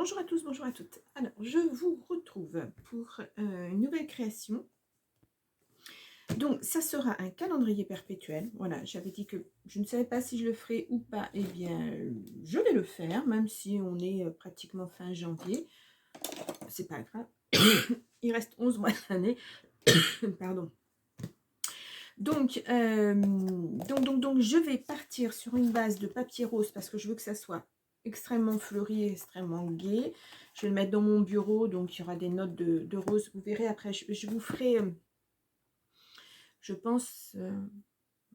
Bonjour à tous, bonjour à toutes. Alors, je vous retrouve pour une nouvelle création. Donc, ça sera un calendrier perpétuel. Voilà, j'avais dit que je ne savais pas si je le ferais ou pas. Eh bien, je vais le faire, même si on est pratiquement fin janvier. C'est pas grave. Il reste 11 mois d'année. Pardon. Donc, je vais partir sur une base de papier rose parce que je veux que ça soit extrêmement fleuri et extrêmement gai. Je vais le mettre dans mon bureau, donc il y aura des notes de rose. Vous verrez après, je vous ferai, je pense,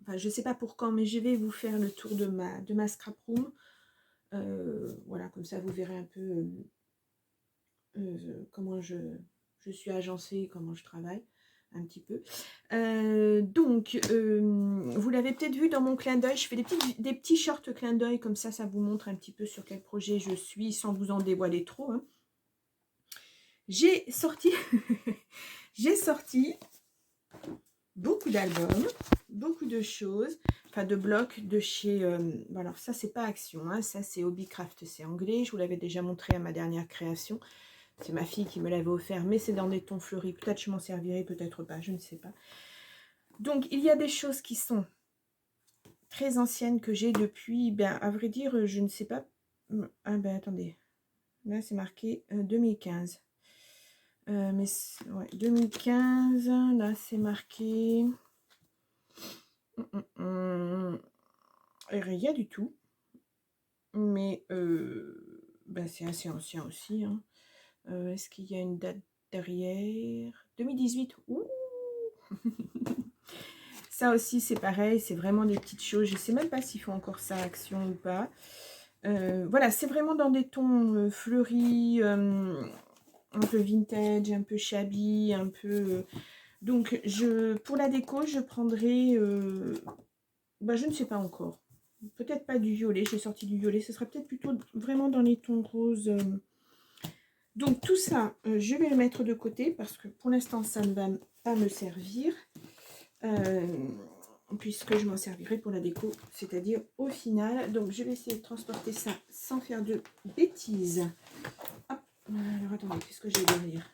enfin je ne sais pas pour quand, mais je vais vous faire le tour de ma scrap room. Voilà, comme ça vous verrez un peu comment je suis agencée, comment je travaille. Un petit peu. Vous l'avez peut-être vu dans mon clin d'œil, je fais des petits shorts clin d'œil, comme ça vous montre un petit peu sur quel projet je suis, sans vous en dévoiler trop. Hein. J'ai sorti, j'ai sorti beaucoup d'albums, beaucoup de choses, enfin de blocs de chez... alors ça c'est pas Action, hein, ça c'est Hobbycraft, c'est anglais, je vous l'avais déjà montré à ma dernière création. C'est ma fille qui me l'avait offert, mais c'est dans des tons fleuris. Peut-être je m'en servirai, peut-être pas, je ne sais pas. Donc, il y a des choses qui sont très anciennes que j'ai depuis, ben, à vrai dire, je ne sais pas. Ah ben, attendez. Là, c'est marqué 2015. Mais, ouais, 2015, là, c'est marqué... Rien du tout. Mais, ben, c'est assez ancien aussi, hein. Est-ce qu'il y a une date derrière? 2018. Ouh. Ça aussi, c'est pareil, c'est vraiment des petites choses. Je ne sais même pas s'ils font encore ça, Action ou pas. Voilà, c'est vraiment dans des tons fleuris, un peu vintage, un peu shabby, un peu... Donc, pour la déco, je prendrai... bah, je ne sais pas encore. Peut-être pas du violet, j'ai sorti du violet. Ce sera peut-être plutôt vraiment dans les tons roses. Donc, tout ça, je vais le mettre de côté parce que pour l'instant, ça ne va pas me servir. Puisque je m'en servirai pour la déco, c'est-à-dire au final. Donc, je vais essayer de transporter ça sans faire de bêtises. Hop, alors attendez, qu'est-ce que j'ai derrière?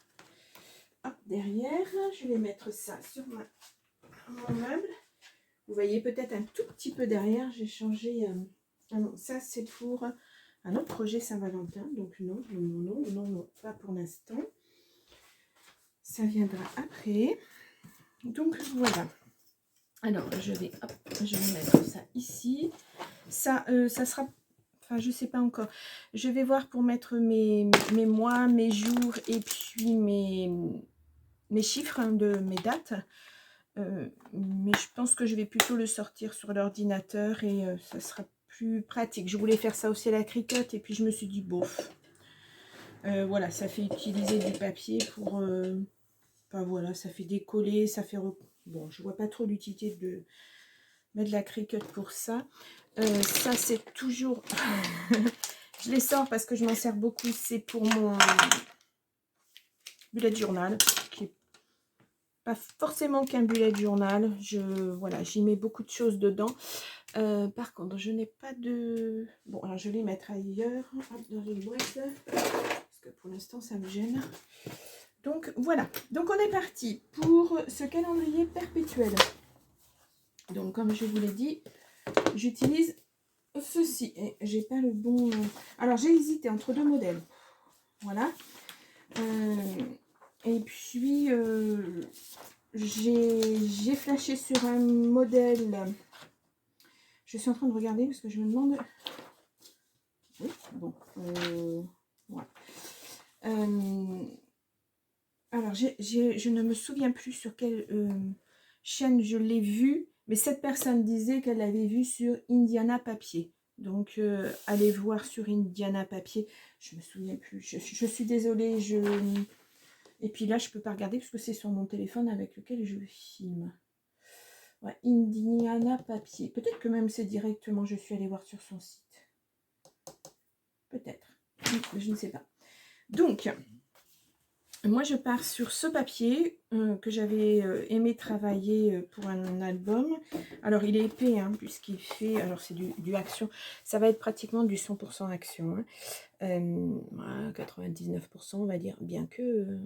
Hop, derrière, je vais mettre ça sur mon meuble. Vous voyez peut-être un tout petit peu derrière, j'ai changé... ah non, ça c'est pour un autre projet Saint-Valentin, donc non, pas pour l'instant. Ça viendra après. Donc voilà. Alors, je vais mettre ça ici. Ça sera... Enfin, je sais pas encore. Je vais voir pour mettre mes mois, mes jours et puis mes chiffres, hein, de mes dates. Mais je pense que je vais plutôt le sortir sur l'ordinateur et ça sera plus pratique. Je voulais faire ça aussi à la Cricut et puis je me suis dit, bof. Voilà, ça fait utiliser du papier pour... enfin voilà, ça fait décoller, ça fait... Bon, je vois pas trop l'utilité de mettre de la Cricut pour ça. Ça, c'est toujours... je les sors parce que je m'en sers beaucoup. C'est pour mon bullet journal, qui est pas forcément qu'un bullet journal. Voilà, j'y mets beaucoup de choses dedans. Par contre, je n'ai pas de... Bon, alors je vais les mettre ailleurs, dans les boîtes, parce que pour l'instant, ça me gêne. Donc, voilà. Donc, on est parti pour ce calendrier perpétuel. Donc, comme je vous l'ai dit, j'utilise ceci. Et j'ai pas le bon... Alors, j'ai hésité entre deux modèles. Voilà. Et puis, j'ai flashé sur un modèle... Je suis en train de regarder parce que je me demande... Oui, bon. Voilà. Alors, je ne me souviens plus sur quelle chaîne je l'ai vu, mais cette personne disait qu'elle l'avait vu sur Indiana Papier. Donc, allez voir sur Indiana Papier. Je me souviens plus. Je suis désolée. Et puis là, je ne peux pas regarder parce que c'est sur mon téléphone avec lequel je filme. Ouais, Indiana Papier. Peut-être que même c'est directement, je suis allée voir sur son site. Peut-être. Je ne sais pas. Donc, Moi, je pars sur ce papier que j'avais aimé travailler pour un album. Alors, il est épais, hein, puisqu'il fait... Alors, c'est du Action. Ça va être pratiquement du 100% Action. Hein. 99%, on va dire. Bien que...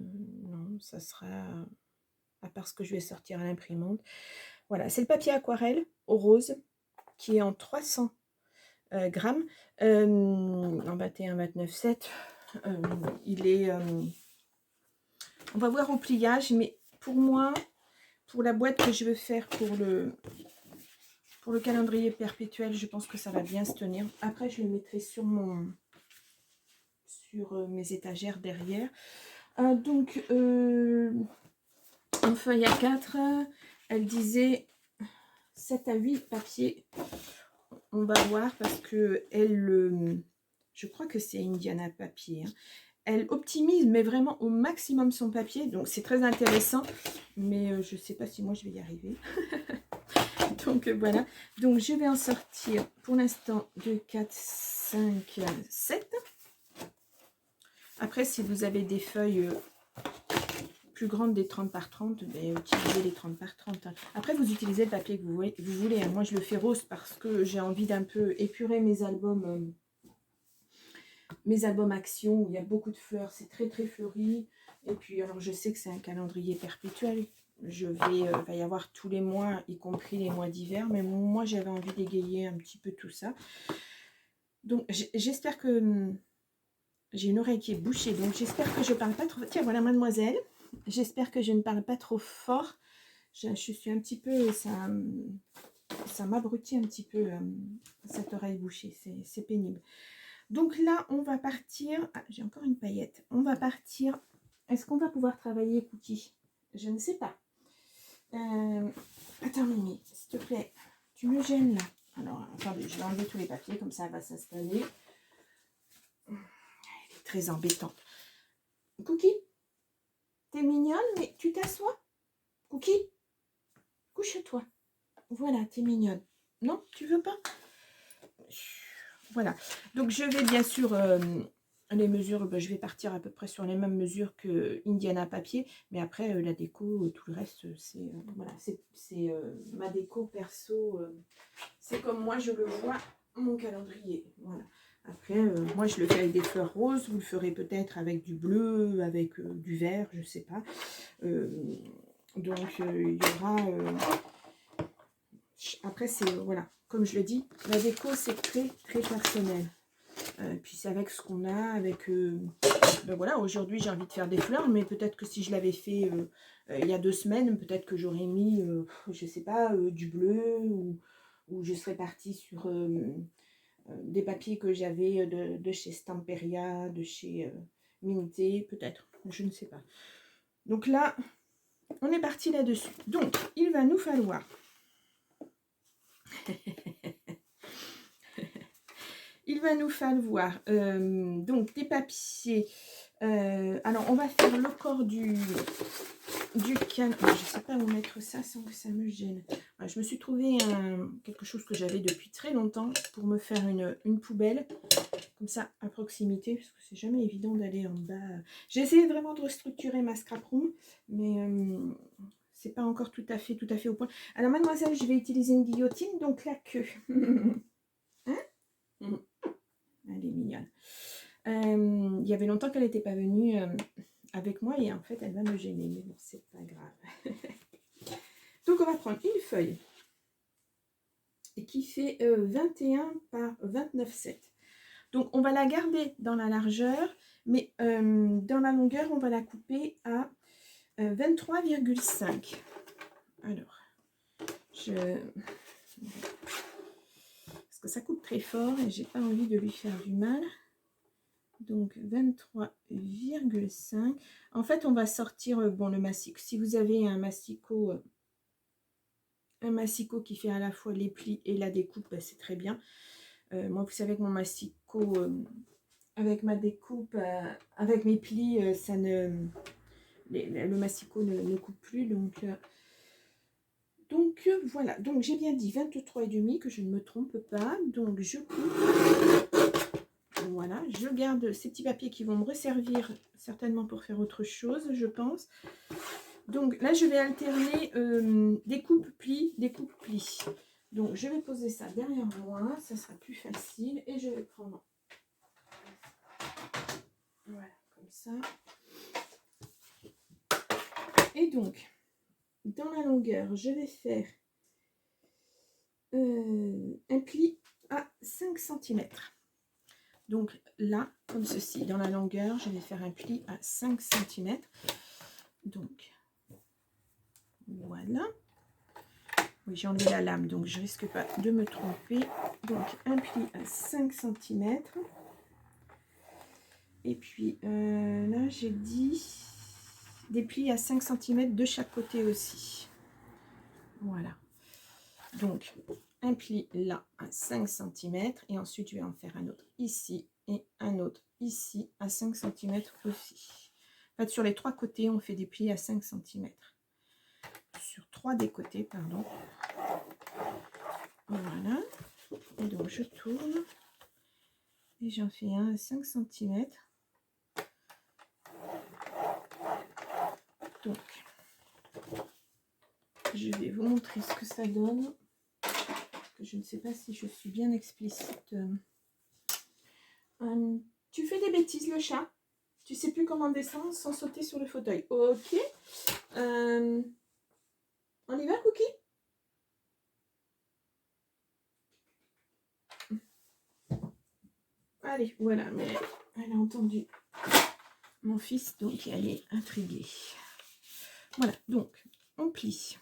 non, ça sera... À part ce que je vais sortir à l'imprimante. Voilà, c'est le papier aquarelle au rose, qui est en 300 grammes. En 21, 29, 7. Il est... on va voir au pliage, mais pour moi, pour la boîte que je veux faire pour le calendrier perpétuel, je pense que ça va bien se tenir. Après, je le mettrai sur mes étagères derrière. Donc, en feuille A4, elle disait 7 à 8 papiers. On va voir parce que elle, je crois que c'est Indiana Papier. Hein. Elle optimise, mais vraiment au maximum son papier. Donc, c'est très intéressant. Mais je ne sais pas si moi, je vais y arriver. Donc, voilà. Donc, je vais en sortir pour l'instant 2, 4, 5, 7. Après, si vous avez des feuilles plus grandes, des 30 par 30, ben, utilisez les 30 par 30. Hein. Après, vous utilisez le papier que vous voulez. Hein. Moi, je le fais rose parce que j'ai envie d'un peu épurer mes albums Action où il y a beaucoup de fleurs, c'est très très fleuri. Et puis alors je sais que c'est un calendrier perpétuel. Va y avoir tous les mois, y compris les mois d'hiver, mais moi j'avais envie d'égayer un petit peu tout ça. Donc j'espère que j'ai une oreille qui est bouchée, donc j'espère que je parle pas trop. Tiens, voilà mademoiselle. J'espère que je ne parle pas trop fort. Je suis un petit peu, ça m'abrutit un petit peu cette oreille bouchée, c'est pénible. Donc là, on va partir... Ah, j'ai encore une paillette. On va partir... Est-ce qu'on va pouvoir travailler Cookie? Je ne sais pas. Attends, Mimi, s'il te plaît. Tu me gênes là. Alors, attendez, je vais enlever tous les papiers, comme ça, elle va s'installer. Elle est très embêtante. Cookie, t'es mignonne, mais tu t'assois? Cookie, couche-toi. Voilà, t'es mignonne. Non, tu veux pas? Voilà. Donc, je vais bien sûr... les mesures, ben, je vais partir à peu près sur les mêmes mesures que Indiana Papier, mais après la déco, tout le reste, c'est voilà, c'est ma déco perso, c'est comme moi je le vois, mon calendrier. Voilà. Après, moi je le fais avec des fleurs roses, vous le ferez peut-être avec du bleu, avec du vert, je sais pas. Donc il y aura. Après, c'est voilà, comme je le dis, la déco c'est très très personnel. Puis c'est avec ce qu'on a, avec... ben voilà, aujourd'hui j'ai envie de faire des fleurs, mais peut-être que si je l'avais fait il y a 2 semaines, peut-être que j'aurais mis, je sais pas, du bleu, ou je serais partie sur des papiers que j'avais de chez Stamperia, de chez Minté, peut-être, je ne sais pas. Donc là, on est parti là-dessus. Donc, il va nous falloir... Il va nous falloir donc des papiers. Alors, on va faire le corps du canne. Je ne sais pas où mettre ça sans que ça me gêne. Voilà, je me suis trouvé quelque chose que j'avais depuis très longtemps pour me faire une poubelle. Comme ça, à proximité, parce que c'est jamais évident d'aller en bas. J'ai essayé vraiment de restructurer ma scrap room, mais c'est pas encore tout à fait au point. Alors, mademoiselle, je vais utiliser une guillotine, donc la queue. Hein? Elle est mignonne. Il y avait longtemps qu'elle n'était pas venue avec moi et en fait elle va me gêner, mais bon, c'est pas grave. Donc on va prendre une feuille qui fait 21 par 29,7. Donc on va la garder dans la largeur, mais dans la longueur on va la couper à 23,5. Alors, parce que ça coupe très fort et j'ai pas envie de lui faire du mal. Donc 23,5. En fait, on va sortir bon le massicot. Si vous avez un massicot qui fait à la fois les plis et la découpe, ben, c'est très bien. Moi, vous savez que mon massicot avec ma découpe, avec mes plis, ça ne le massicot ne coupe plus. Donc voilà. Donc j'ai bien dit 23,5 que je ne me trompe pas. Donc je coupe. Voilà, je garde ces petits papiers qui vont me resservir certainement pour faire autre chose, je pense. Donc là, je vais alterner découpe-pli, découpe-pli. Donc, je vais poser ça derrière moi, ça sera plus facile. Et je vais prendre, voilà, comme ça. Et donc, dans la longueur, je vais faire un pli à 5 cm. Donc là, comme ceci, dans la longueur, je vais faire un pli à 5 cm. Donc, voilà. Oui, j'ai enlevé la lame, donc je risque pas de me tromper. Donc, un pli à 5 cm. Et puis, là, j'ai dit des plis à 5 cm de chaque côté aussi. Voilà. Donc, un pli là à 5 cm. Et ensuite, je vais en faire un autre ici et un autre ici à 5 cm aussi. En fait, sur les 3 côtés, on fait des plis à 5 cm. Sur 3 des côtés, pardon. Voilà. Et donc, je tourne. Et j'en fais un à 5 cm. Donc, je vais vous montrer ce que ça donne. Je ne sais pas si je suis bien explicite. Tu fais des bêtises, le chat. Tu sais plus comment descendre sans sauter sur le fauteuil. Ok. On y va, Cookie? Allez, voilà. Mais elle a entendu mon fils, donc elle est intriguée. Voilà, donc on plie.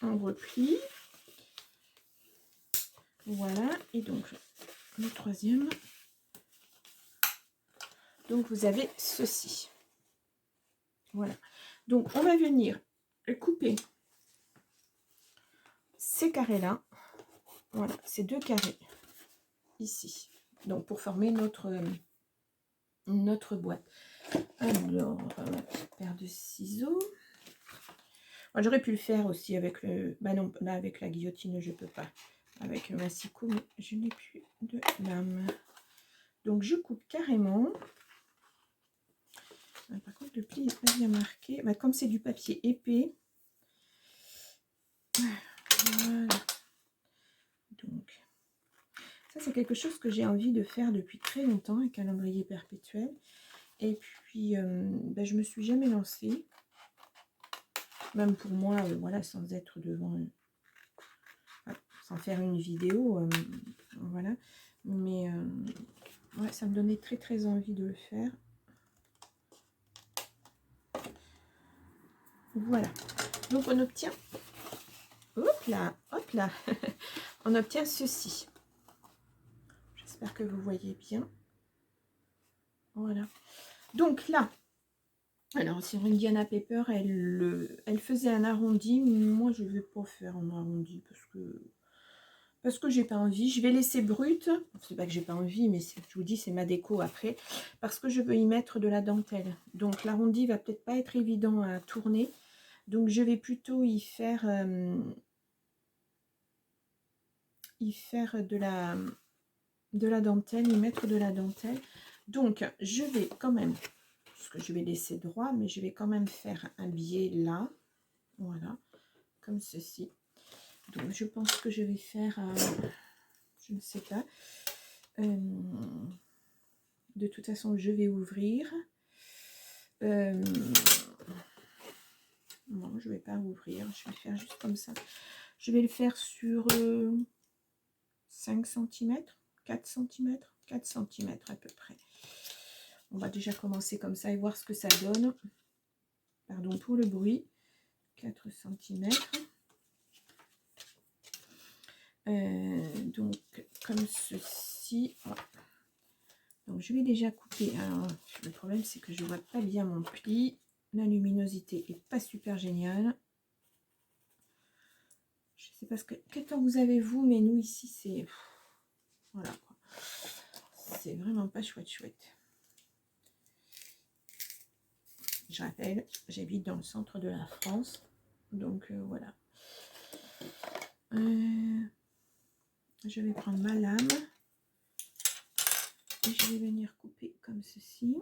On replie. Voilà. Et donc, le troisième. Donc, vous avez ceci. Voilà. Donc, on va venir couper ces carrés-là. Voilà, ces 2 carrés ici. Donc, pour former notre boîte. Alors, petite paire de ciseaux. J'aurais pu le faire aussi avec le... Bah non, là, avec la guillotine, je peux pas. Avec le massicot, mais je n'ai plus de lame. Donc, je coupe carrément. Par contre, le pli n'est pas bien marqué. Bah, comme c'est du papier épais. Voilà. Donc, ça, c'est quelque chose que j'ai envie de faire depuis très longtemps, un calendrier perpétuel. Et puis, bah, je me suis jamais lancée. Même pour moi, voilà, sans être devant... sans faire une vidéo, voilà. Mais, ouais, ça me donnait très, très envie de le faire. Voilà. Donc, on obtient... Hop là, on obtient ceci. J'espère que vous voyez bien. Voilà. Donc là, alors sur Indiana Paper, elle faisait un arrondi. Moi, je ne vais pas faire un arrondi parce que j'ai pas envie. Je vais laisser brut. C'est pas que j'ai pas envie, mais je vous dis, c'est ma déco après. Parce que je veux y mettre de la dentelle. Donc l'arrondi va peut-être pas être évident à tourner. Donc je vais plutôt y faire de la dentelle, y mettre de la dentelle. Donc je vais quand même, parce que je vais laisser droit, mais je vais quand même faire un biais là. Voilà, comme ceci. Donc je pense que je vais faire, je ne sais pas. De toute façon, je vais ouvrir. Non, je ne vais pas ouvrir. Je vais faire juste comme ça. Je vais le faire sur 5 cm, 4 cm, 4 cm à peu près. On va déjà commencer comme ça et voir ce que ça donne. Pardon pour le bruit. 4 cm. Donc, comme ceci. Donc, je vais déjà couper. Alors, le problème, c'est que je ne vois pas bien mon pli. La luminosité n'est pas super géniale. Je ne sais pas quel temps vous avez, vous, mais nous, ici, c'est... Voilà. C'est vraiment pas chouette. Je rappelle, j'habite dans le centre de la France. Donc, voilà. Je vais prendre ma lame. et je vais venir couper comme ceci.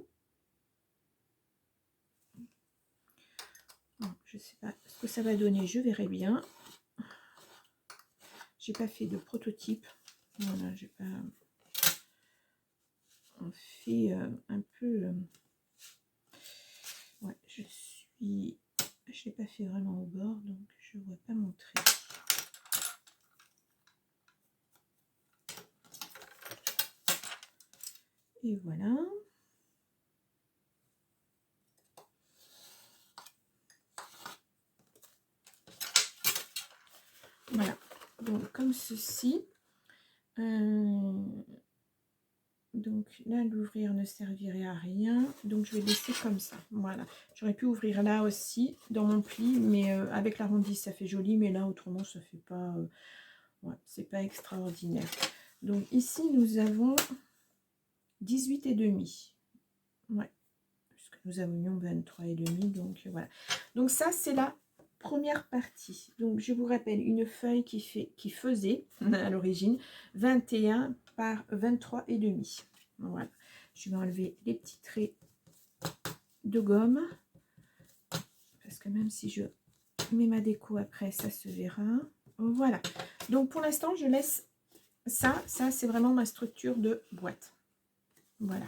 Bon, je ne sais pas ce que ça va donner, je verrai bien. J'ai pas fait de prototype. Voilà, j'ai pas. On fait un peu. Ouais, je l'ai pas fait vraiment au bord, donc je vois pas montrer. Et voilà. Voilà. Donc comme ceci. Donc là, l'ouvrir ne servirait à rien. Donc je vais laisser comme ça. Voilà. J'aurais pu ouvrir là aussi dans mon pli, mais avec l'arrondi, ça fait joli. Mais là, autrement, ça fait pas. Ouais, c'est pas extraordinaire. Donc ici, nous avons 18,5. Ouais. Puisque nous avions 23,5. Donc voilà. Donc ça, c'est la première partie. Donc je vous rappelle une feuille qui faisait à l'origine 21 par 23,5. Voilà. Je vais enlever les petits traits de gomme. Parce que même si je mets ma déco après, ça se verra. Voilà. Donc pour l'instant, je laisse ça. Ça, c'est vraiment ma structure de boîte. Voilà.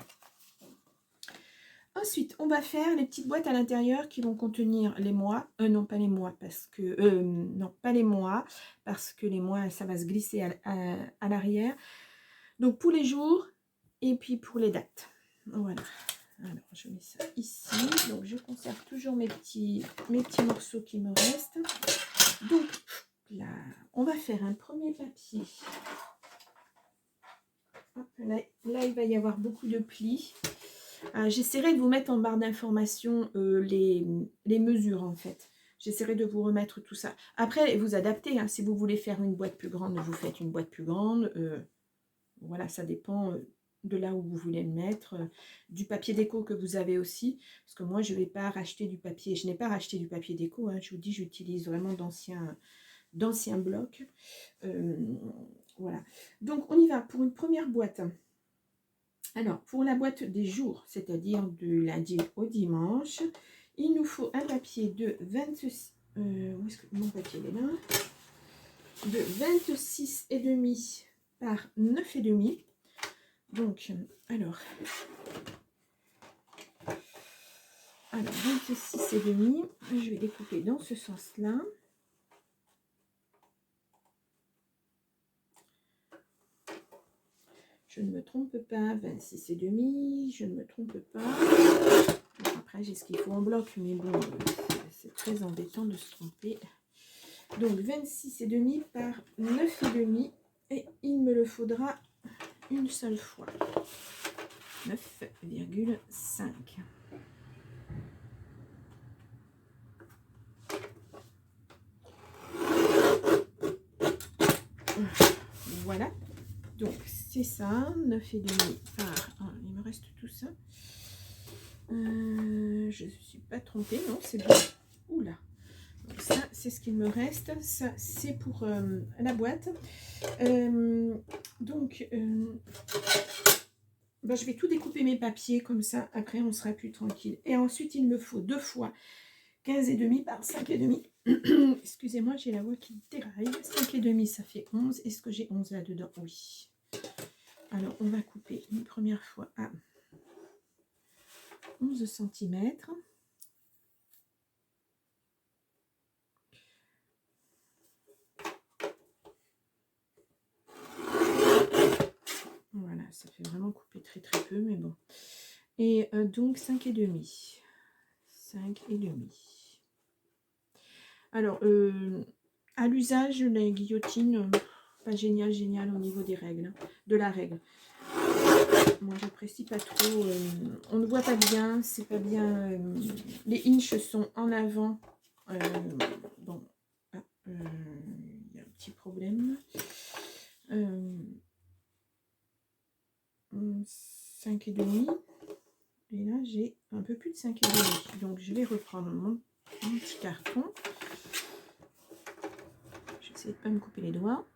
Ensuite, on va faire les petites boîtes à l'intérieur qui vont contenir les mois. Non, pas les mois, parce que... non, pas les mois, parce que les mois, ça va se glisser à l'arrière. Donc, pour les jours et puis pour les dates. Voilà. Alors, je mets ça ici. Donc, je conserve toujours mes petits morceaux qui me restent. Donc, là, on va faire un premier papier. Hop, là, il va y avoir beaucoup de plis. J'essaierai de vous mettre en barre d'informations les mesures en fait. J'essaierai de vous remettre tout ça. Après, vous adaptez. Hein, si vous voulez faire une boîte plus grande, vous faites une boîte plus grande. Voilà, ça dépend de là où vous voulez le mettre. Du papier déco que vous avez aussi. Parce que moi, je ne vais pas racheter du papier. Je n'ai pas racheté du papier déco. Hein, je vous dis, j'utilise vraiment d'anciens blocs. Voilà. Donc, on y va pour une première boîte. Alors, pour la boîte des jours, c'est-à-dire du lundi au dimanche, il nous faut un papier de 26... où est-ce que mon papier est là? De 26,5 par 9,5. Donc, alors 26,5, je vais découper dans ce sens-là. Je ne me trompe pas, 26,5, je ne me trompe pas. Bon, après, j'ai ce qu'il faut en bloc, mais bon, c'est très embêtant de se tromper. Donc, 26,5 par 9,5, et il me le faudra une seule fois. 9,5. Voilà. Donc, c'est ça, 9,5 par... Ah, il me reste tout ça. Je ne suis pas trompée, non, c'est bon. Oula. Donc ça, c'est ce qu'il me reste. Ça, c'est pour la boîte. Donc, ben, je vais tout découper mes papiers, comme ça, après, on sera plus tranquille. Et ensuite, il me faut 2 fois 15,5 par 5,5. Excusez-moi, j'ai la voix qui déraille. 5,5, ça fait 11. Est-ce que j'ai 11 là-dedans? Oui. Alors, on va couper une première fois à 11 cm. Voilà, ça fait vraiment couper très très peu, mais bon. Et donc 5,5. 5,5. Alors, à l'usage, les guillotines, pas génial au niveau des règles, de la règle. Moi, j'apprécie pas trop. On ne voit pas bien, c'est pas bien. Les inches sont en avant. Bon, il y a un petit problème. 5,5. Et là, j'ai un peu plus de 5,5. Donc, je vais reprendre mon petit carton. J'essaie de ne pas me couper les doigts.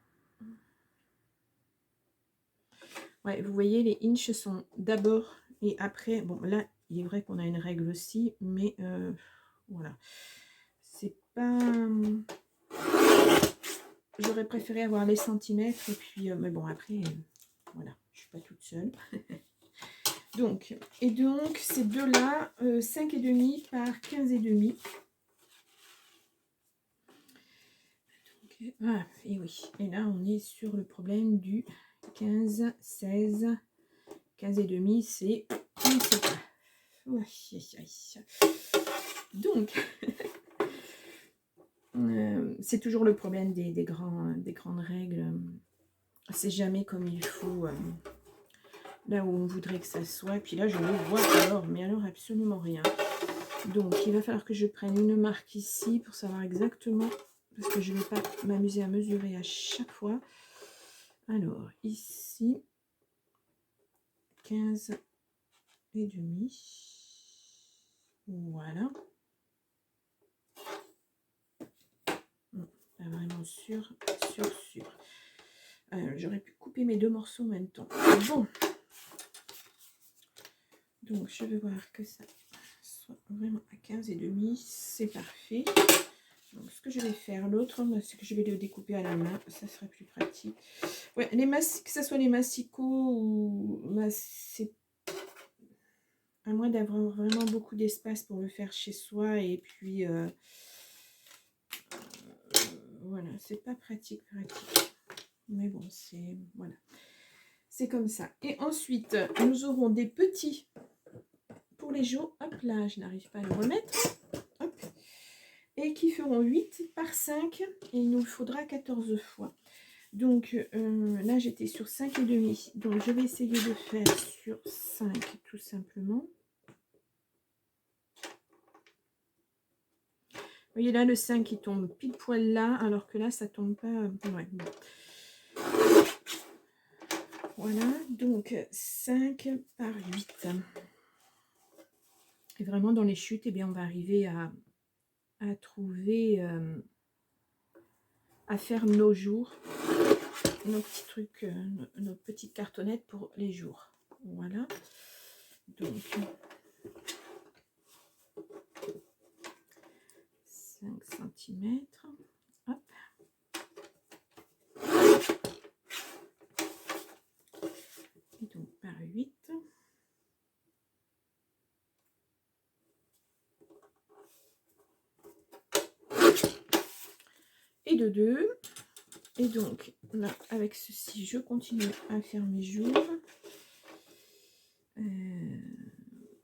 Ouais, vous voyez, les inches sont d'abord et après. Bon, là, il est vrai qu'on a une règle aussi, mais voilà. C'est pas... J'aurais préféré avoir les centimètres, et puis... mais bon, après, voilà, je suis pas toute seule. Donc, ces deux-là, 5,5 par 15,5. Ah, et oui. Et là, on est sur le problème du 15, 16, 15,5, c'est... On ne sait pas. Donc, c'est toujours le problème des grandes règles. C'est jamais comme il faut, là où on voudrait que ça soit. Puis là, je le vois alors, mais alors absolument rien. Donc, il va falloir que je prenne une marque ici pour savoir exactement, parce que je ne vais pas m'amuser à mesurer à chaque fois. Alors, ici, 15,5. Voilà. Pas vraiment sûr. J'aurais pu couper mes deux morceaux en même temps. Bon. Donc, je vais voir que ça soit vraiment à 15,5. C'est parfait. Donc, ce que je vais faire, l'autre, c'est que je vais le découper à la main. Ça serait plus pratique. Ouais, que ce soit les massicots ou... c'est à moins d'avoir vraiment beaucoup d'espace pour le faire chez soi. Et puis, voilà, c'est pas pratique. Mais bon, c'est... Voilà. C'est comme ça. Et ensuite, nous aurons des petits pour les jours. Hop là, je n'arrive pas à le remettre. Hop. Et qui feront 8 par 5. Et il nous faudra 14 fois. Donc là, j'étais sur 5,5. Donc, je vais essayer de faire sur 5 tout simplement. Vous voyez là, le 5 il tombe pile poil là, alors que là, ça tombe pas. Ouais, bon. Voilà, donc 5 par 8. Et vraiment, dans les chutes, eh bien, on va arriver à trouver, à faire nos jours, nos petits trucs, nos petites cartonnettes pour les jours. Voilà. Donc, 5 cm. Hop. Et donc, par 8. Et de 2. Et donc, là, avec ceci, je continue à faire mes jours.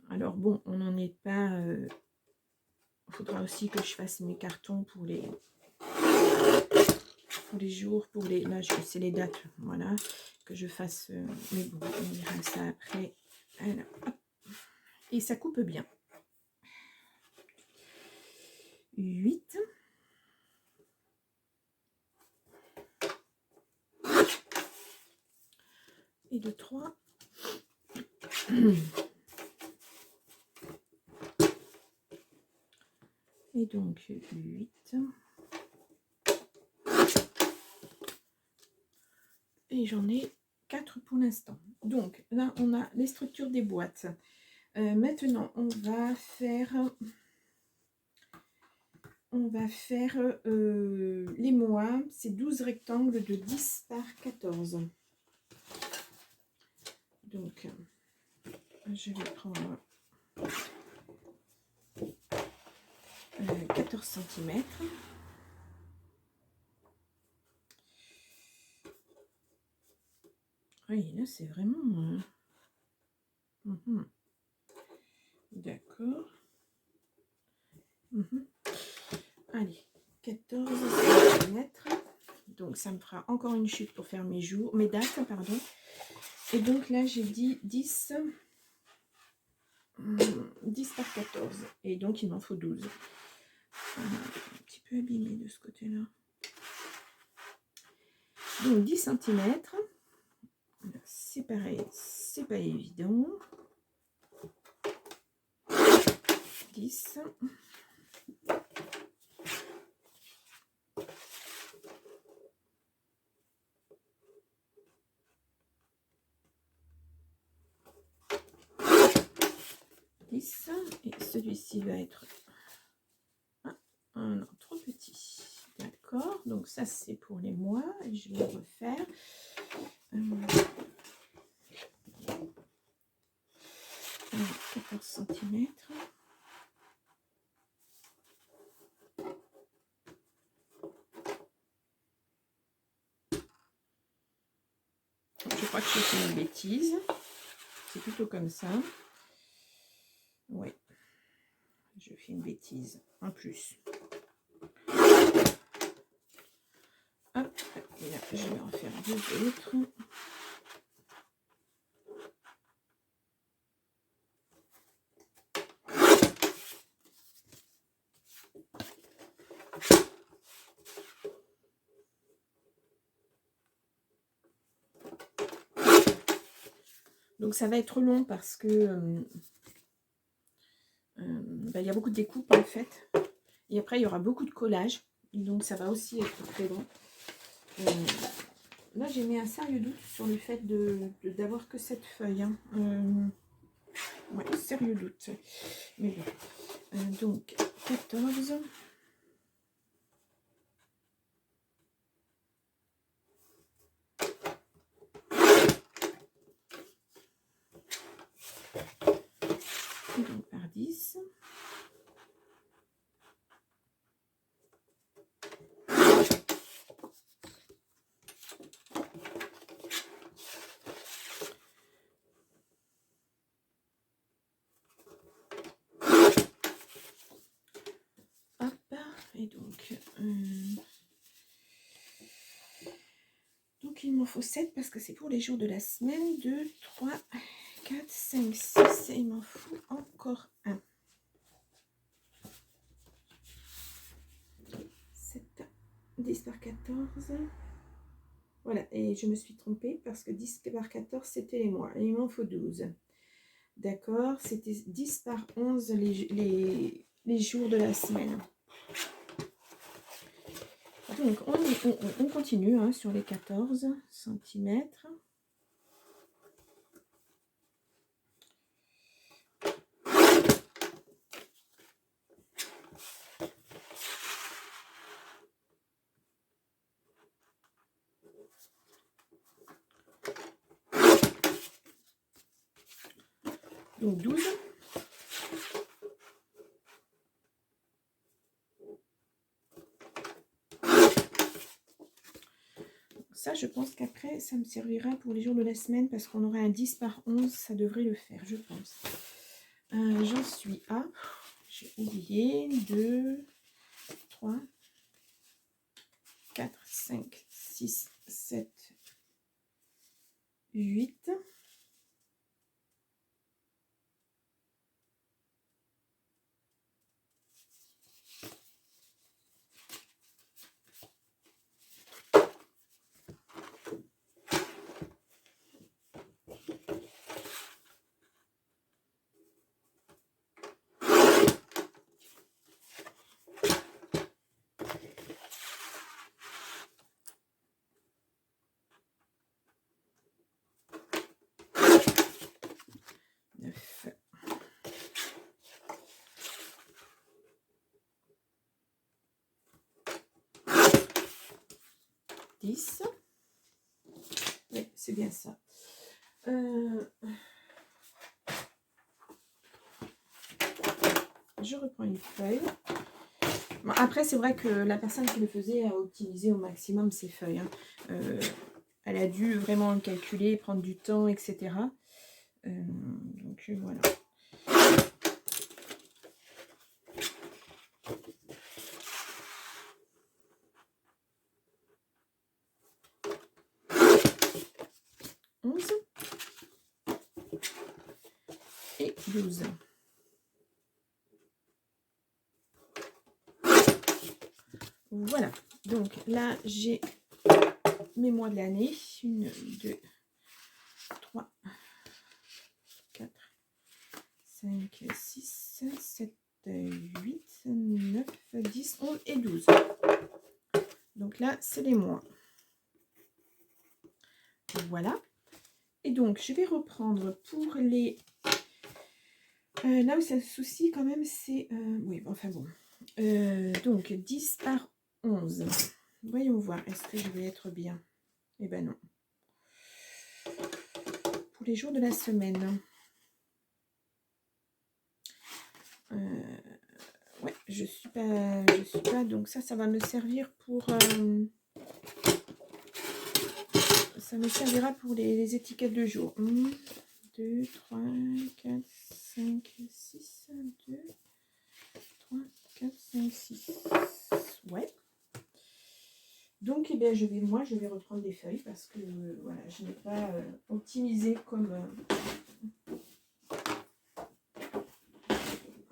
Alors, bon, on n'en est pas... Il faudra aussi que je fasse mes cartons pour les jours, pour les... Là, c'est les dates, voilà. Que je fasse... mais bon, on verra ça après. Alors, et ça coupe bien. 8. Et de 3. Et donc 8. Et j'en ai 4 pour l'instant. Donc là, on a les structures des boîtes. Maintenant, on va faire les mois. C'est 12 rectangles de 10 par 14. Donc, je vais prendre 14 cm. Oui, là, c'est vraiment... D'accord. Allez, 14 cm. Donc, ça me fera encore une chute pour faire mes jours, mes dates, pardon. Et donc, là, j'ai dit 10 par 14. Et donc, il m'en faut 12. Un petit peu abîmé de ce côté-là. Donc, 10 cm. C'est pareil, c'est pas évident. 10. 10. Et celui-ci va être non, trop petit. D'accord, donc ça c'est pour les mois. Et je vais refaire. 14 cm. Je crois que je fais une bêtise. C'est plutôt comme ça. Oui. Je fais une bêtise. En plus. Hop. Et là, je vais en faire deux autres. Donc ça va être long parce que il y a beaucoup de découpes en fait. Et après il y aura beaucoup de collage. Donc ça va aussi être très long. Là j'ai mis un sérieux doute sur le fait d'avoir que cette feuille. Hein. Ouais, sérieux doute. Mais bon. Donc 14. Et donc par 10. Hop. Et donc il m'en faut 7 parce que c'est pour les jours de la semaine. 2, 3, 4, 5, 6. Et il m'en faut encore un. 7, 10 par 14. Voilà, et je me suis trompée parce que 10 par 14, c'était les mois. Et il m'en faut 12. D'accord, c'était 10 par 11 les jours de la semaine. Donc, on continue hein, sur les 14 cm. Donc 12. Ça, je pense qu'après, ça me servira pour les jours de la semaine parce qu'on aura un 10 par 11, ça devrait le faire, je pense. J'en suis à, j'ai oublié, 2, 3, 4, 5, 6, 7, 8. Oui, c'est bien ça. Je reprends une feuille. Bon, après, c'est vrai que la personne qui le faisait a optimisé au maximum ses feuilles. Hein. Elle a dû vraiment le calculer, prendre du temps, etc. Donc voilà. Et 12. Voilà. Donc là, j'ai mes mois de l'année. 1, 2, 3, 4, 5, 6, 7, 8, 9, 10, 11 et 12. Donc là, c'est les mois. Voilà. Et donc, je vais reprendre pour les Là où c'est un souci quand même, c'est... oui, enfin bon. Donc, 10 par 11. Voyons voir, est-ce que je vais être bien? Eh ben non. Pour les jours de la semaine. Ouais, je suis pas... Donc ça va me servir pour... ça me servira pour les étiquettes de jour. 1, 2, 3, 4, 5, 6, 2, 3, 4, 5, 6. Ouais. Donc, eh bien, je vais reprendre des feuilles parce que voilà, je n'ai pas optimisé comme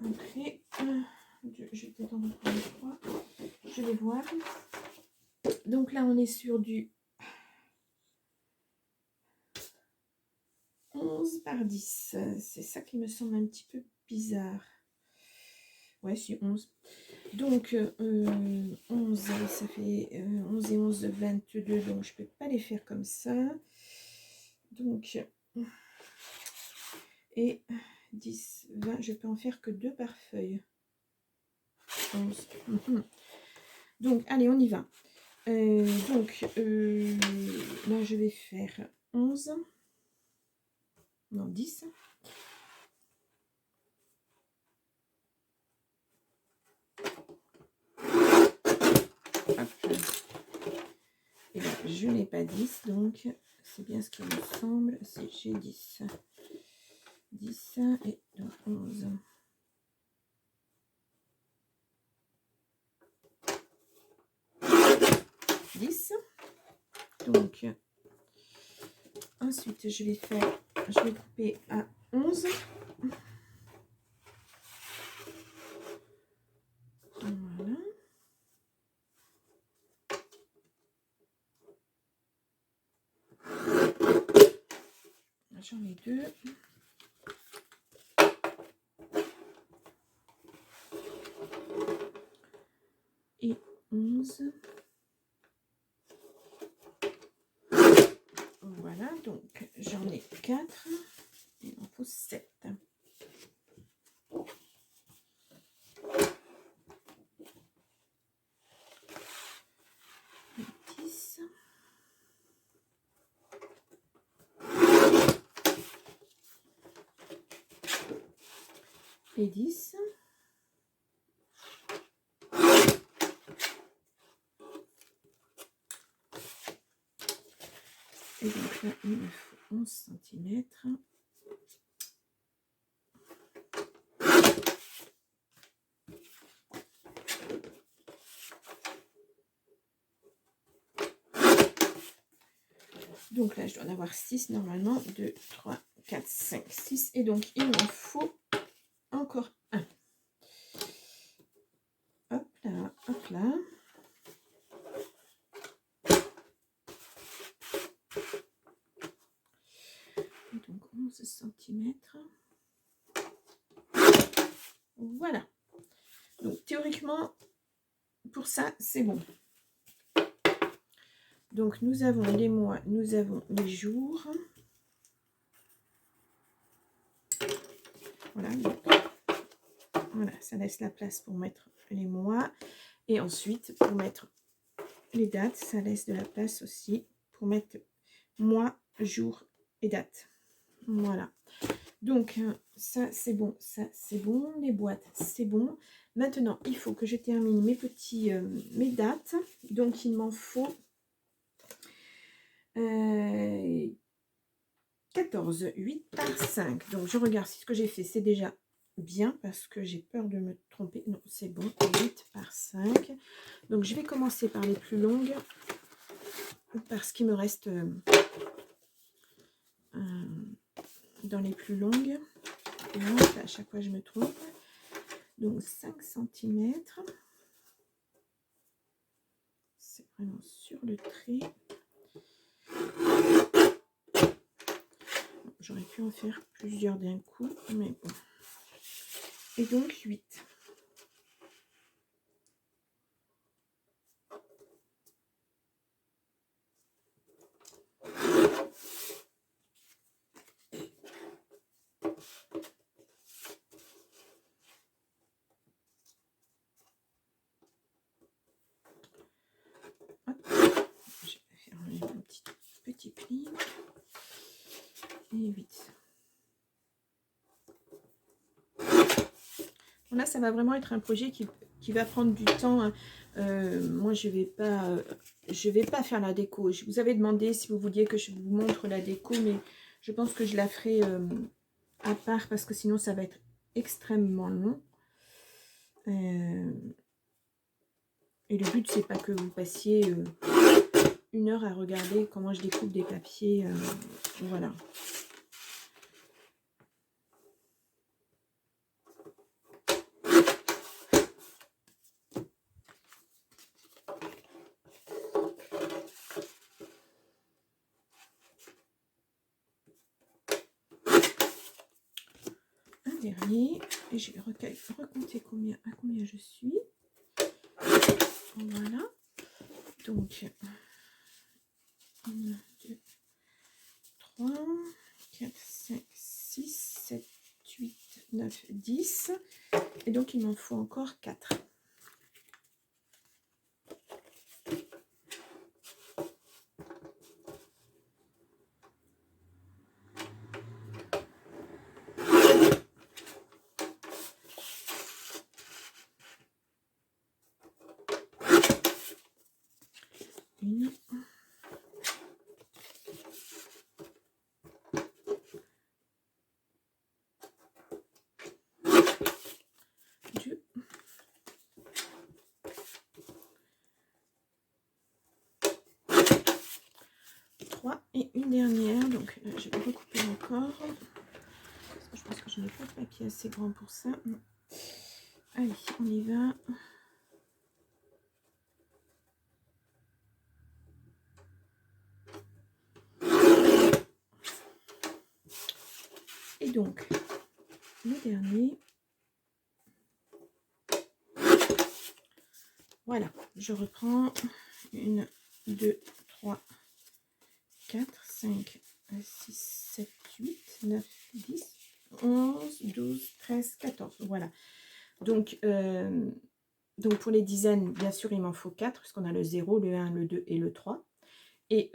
après. Je vais peut-être en reprendre 3. Je vais voir. Donc là, on est sur du 11 par 10. C'est ça qui me semble un petit peu bizarre. Ouais, c'est 11. Donc, 11, ça fait 11 et 11, 22. Donc, je ne peux pas les faire comme ça. Donc, et 10, 20, je peux en faire que 2 par feuille. 11. Donc, allez, on y va. Donc, là, je vais faire 11. Non, 10. Hop. Et là, je n'ai pas 10, donc c'est bien ce qui me semble. C'est j'ai 10. 10 et donc 11. 10. Donc, ensuite, je vais couper à 11. Voilà. J'en ai 2. Et 11. Voilà, donc j'en ai 4. Il en faut 7. 10. Et 10. Et donc là, il me faut 11 cm. Donc là, je dois en avoir 6 normalement. 2, 3, 4, 5, 6. Et donc, il m'en faut encore un. Hop là, hop là. Et donc, 11 cm. Voilà. Donc, théoriquement, pour ça, c'est bon. Donc, nous avons les mois, nous avons les jours. Voilà. Donc, voilà, ça laisse la place pour mettre les mois. Et ensuite, pour mettre les dates, ça laisse de la place aussi pour mettre mois, jour et date. Voilà. Donc, ça, c'est bon. Ça, c'est bon. Les boîtes, c'est bon. Maintenant, il faut que je termine mes dates. Donc, il m'en faut 14, 8 par 5. Donc, je regarde si ce que j'ai fait, c'est déjà bien parce que j'ai peur de me tromper. Non, c'est bon. 8 par 5. Donc, je vais commencer par les plus longues parce qu'il me reste dans les plus longues. Et là, à chaque fois, je me trompe. Donc, 5 cm. C'est vraiment sur le trait. J'aurais pu en faire plusieurs d'un coup, mais bon. Et donc 8. et 8. Là, ça va vraiment être un projet qui va prendre du temps. Hein. Moi, je vais pas faire la déco. Je vous avais demandé si vous vouliez que je vous montre la déco, mais je pense que je la ferai à part parce que sinon, ça va être extrêmement long. Et le but, c'est pas que vous passiez 1 heure à regarder comment je découpe des papiers. Voilà. Un dernier. Et je vais recompter à combien je suis. Voilà. Donc, 1, 2, 3, 4, 5, 6, 7, 8, 9, 10. Et donc, il m'en faut encore 4. Une. 2. 3 et une dernière. Donc, je vais recouper encore. Parce que je pense que je n'ai pas de papier assez grand pour ça. Allez, on y va. Et donc, le dernier. Voilà, je reprends 1, 2, 3, 4, 5, 6, 7, 8, 9, 10, 11, 12, 13, 14. Voilà. Donc pour les dizaines, bien sûr, il m'en faut 4, puisqu'on a le 0, le 1, le 2 et le 3. Et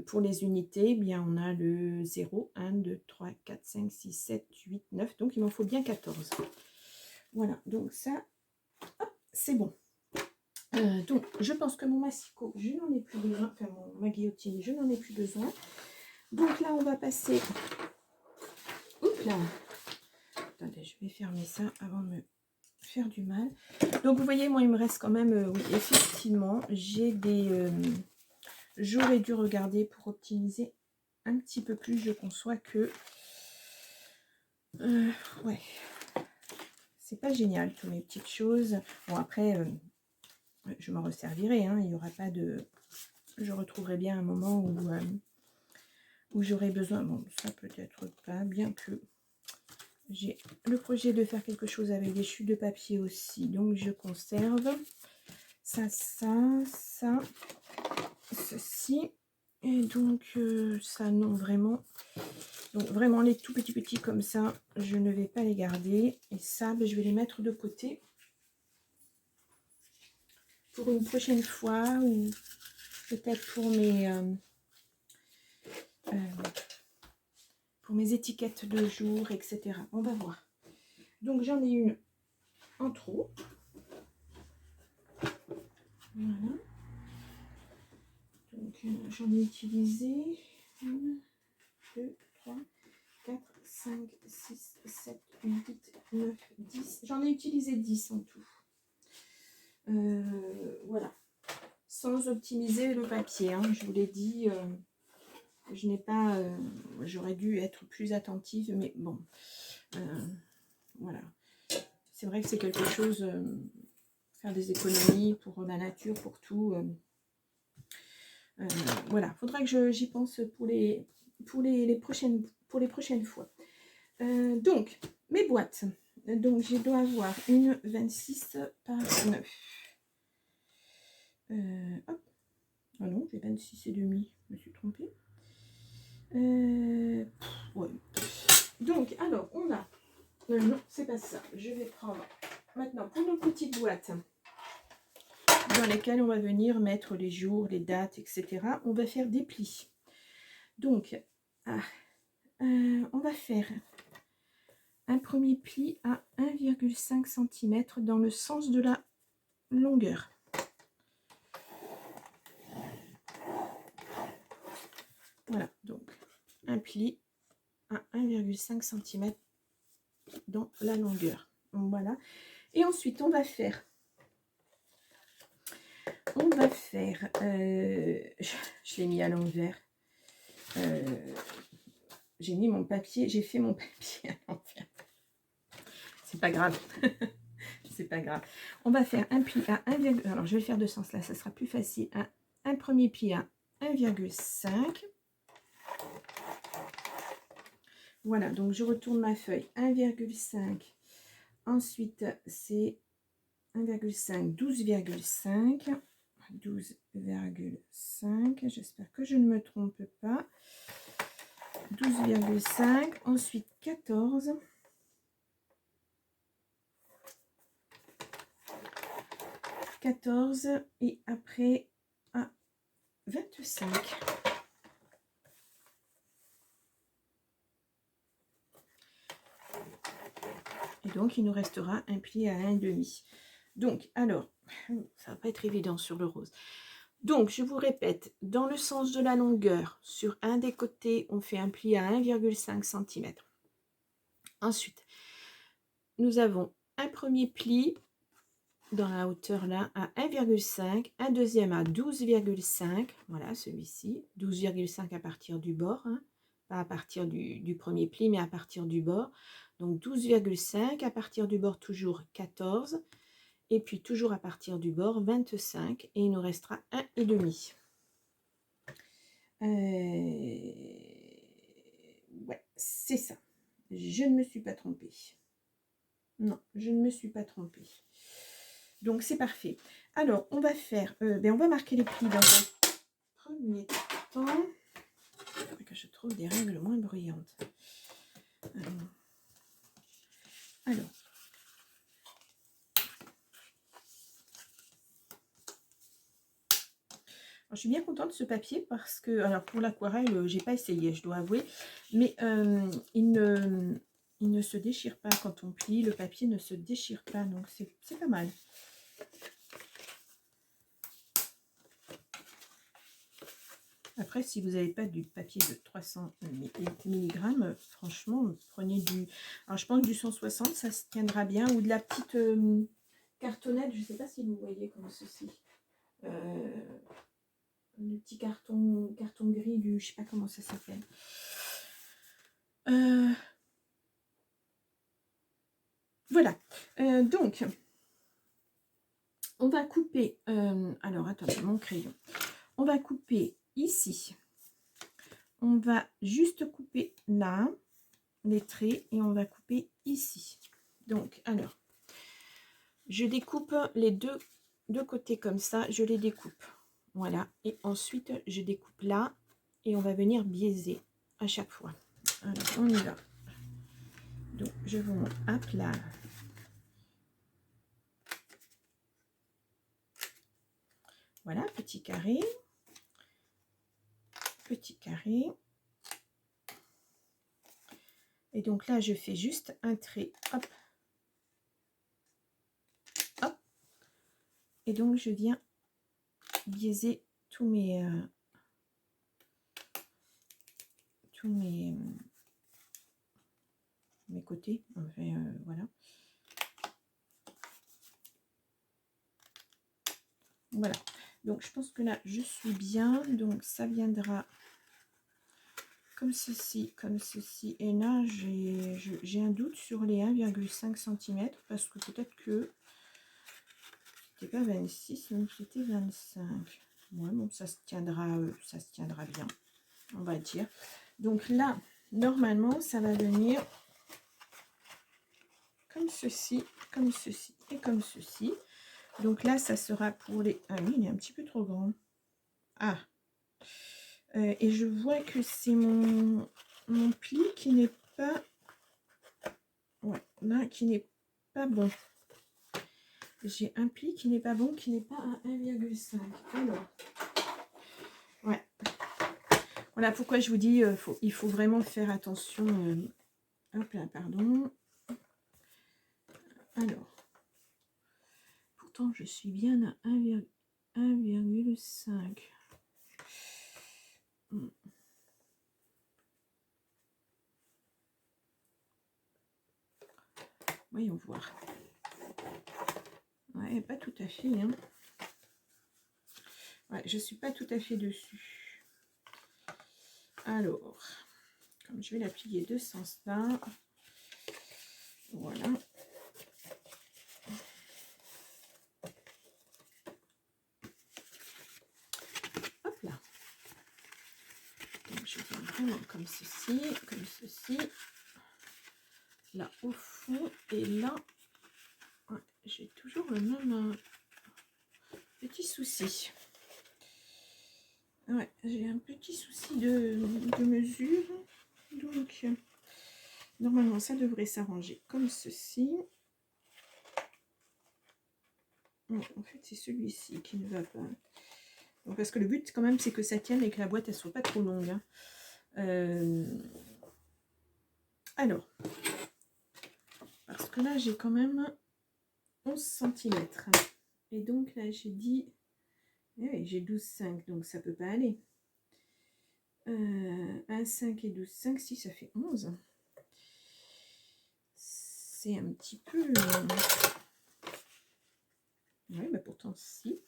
pour les unités, eh bien, on a le 0, 1, 2, 3, 4, 5, 6, 7, 8, 9. Donc, il m'en faut bien 14. Voilà, donc ça, c'est bon. Donc, je pense que mon massicot, je n'en ai plus besoin. Enfin, ma guillotine, je n'en ai plus besoin. Donc là, on va passer... Oups là. Attendez, je vais fermer ça avant de me faire du mal. Donc, vous voyez, moi, il me reste quand même... oui, effectivement, j'ai des... J'aurais dû regarder pour optimiser un petit peu plus. Je conçois que... ouais. C'est pas génial, toutes mes petites choses. Bon, après... je m'en resservirai, hein, il n'y aura pas de... Je retrouverai bien un moment où j'aurai besoin... Bon, ça peut-être pas, bien que j'ai le projet de faire quelque chose avec des chutes de papier aussi. Donc, je conserve ça, ceci. Et donc, ça, non, vraiment... Donc, vraiment, les tout petits comme ça, je ne vais pas les garder. Et ça, ben, je vais les mettre de côté. Pour une prochaine fois, ou peut-être pour mes étiquettes de jour, etc. On va voir. Donc j'en ai une en trop. Voilà. Donc j'en ai utilisé 1, 2, 3, 4, 5, 6, 7, 8, 9, 10. J'en ai utilisé 10 en tout. Voilà. Sans optimiser le papier, hein. Je vous l'ai dit, je n'ai pas... j'aurais dû être plus attentive, mais bon. Voilà. C'est vrai que c'est quelque chose... faire des économies pour la nature, pour tout. Voilà, faudra que j'y pense pour les prochaines fois. Donc, mes boîtes. Donc, je dois avoir une 26 par 9. Hop. Ah non, j'ai 26 et demi. Je me suis trompée. Ouais. Donc, alors, on a... non, c'est pas ça. Je vais prendre maintenant pour nos petites boîtes dans lesquelles on va venir mettre les jours, les dates, etc. On va faire des plis. Donc, on va faire un premier pli à 1,5 cm dans le sens de la longueur. Voilà, donc un pli à 1,5 cm dans la longueur. Voilà. Et ensuite, on va faire, je l'ai mis à l'envers. J'ai mis mon papier, j'ai fait mon papier à l'envers. C'est pas grave. C'est pas grave. On va faire un pli à 1, alors je vais le faire de ce sens là, ça sera plus facile. Un premier pli à 1,5. Voilà, donc je retourne ma feuille 1,5. Ensuite, c'est 1,5, 12,5. 12,5. J'espère que je ne me trompe pas. 12,5. Ensuite, 14. 14 et après à 25. Et donc, il nous restera un pli à 1,5. Donc, alors, ça va pas être évident sur le rose. Donc, je vous répète, dans le sens de la longueur, sur un des côtés, on fait un pli à 1,5 cm. Ensuite, nous avons un premier pli dans la hauteur là à 1,5, un deuxième à 12,5, voilà celui-ci, 12,5 à partir du bord, hein, pas à partir du premier pli, mais à partir du bord. Donc 12,5, à partir du bord toujours 14, et puis toujours à partir du bord 25, et il nous restera 1,5. Ouais, c'est ça. Je ne me suis pas trompée. Non, je ne me suis pas trompée. Donc c'est parfait. Alors on va faire, on va marquer les plis dans un premier temps. Il faudrait que je trouve des règles moins bruyantes. Alors. Je suis bien contente de ce papier parce que, alors pour l'aquarelle, j'ai pas essayé, je dois avouer, mais il ne se déchire pas quand on plie, le papier ne se déchire pas, donc c'est pas mal. Après, si vous n'avez pas du papier de 300 mg, franchement, prenez du... Alors, je pense que du 160, ça se tiendra bien. Ou de la petite cartonnette, je ne sais pas si vous voyez comme ceci. Le petit carton gris du... Je ne sais pas comment ça s'appelle. Voilà. Donc, on va couper... alors, attendez, mon crayon. On va couper ici. On va juste couper là, les traits, et on va couper ici. Donc, alors, je découpe les deux côtés comme ça, je les découpe. Voilà, et ensuite, je découpe là, et on va venir biaiser à chaque fois. Alors, on y va. Donc, je vous montre à plat. Voilà, petit carré. Petit carré. Et donc là, je fais juste un trait, hop, hop. Et donc, je viens biaiser tous mes côtés. Enfin, voilà. Voilà. Donc, je pense que là, je suis bien. Donc, ça viendra comme ceci, comme ceci. Et là, j'ai un doute sur les 1,5 cm parce que peut-être que c'était pas 26, donc c'était 25. Ouais, bon, ça se tiendra bien, on va dire. Donc là, normalement, ça va venir comme ceci et comme ceci. Donc là, ça sera pour les... Ah oui, il est un petit peu trop grand. Ah, et je vois que c'est mon pli qui n'est pas... Ouais, là, qui n'est pas bon. J'ai un pli qui n'est pas bon, qui n'est pas à 1,5. Alors, ouais. Voilà pourquoi je vous dis, il faut vraiment faire attention. Hop là, pardon. Alors, pourtant je suis bien à 1,5. Voyons voir. Ouais, pas tout à fait. Hein. Ouais, je suis pas tout à fait dessus. Alors, comme je vais la plier de ce sens-là, voilà. Hop là. Donc, je viens vraiment comme ceci, là au fond, et là, ouais, j'ai toujours le même petit souci. Ouais, j'ai un petit souci de mesure. Donc, normalement, ça devrait s'arranger comme ceci. Non, en fait, c'est celui-ci qui ne va pas. Donc, parce que le but, quand même, c'est que ça tienne et que la boîte, elle soit pas trop longue. Hein. Alors, parce que là, j'ai quand même 11 cm. Et donc, là, j'ai dit... Oui, j'ai 12,5, donc ça peut pas aller. 1,5 et 12,5, si ça fait 11. C'est un petit peu... Oui, bah pourtant, si.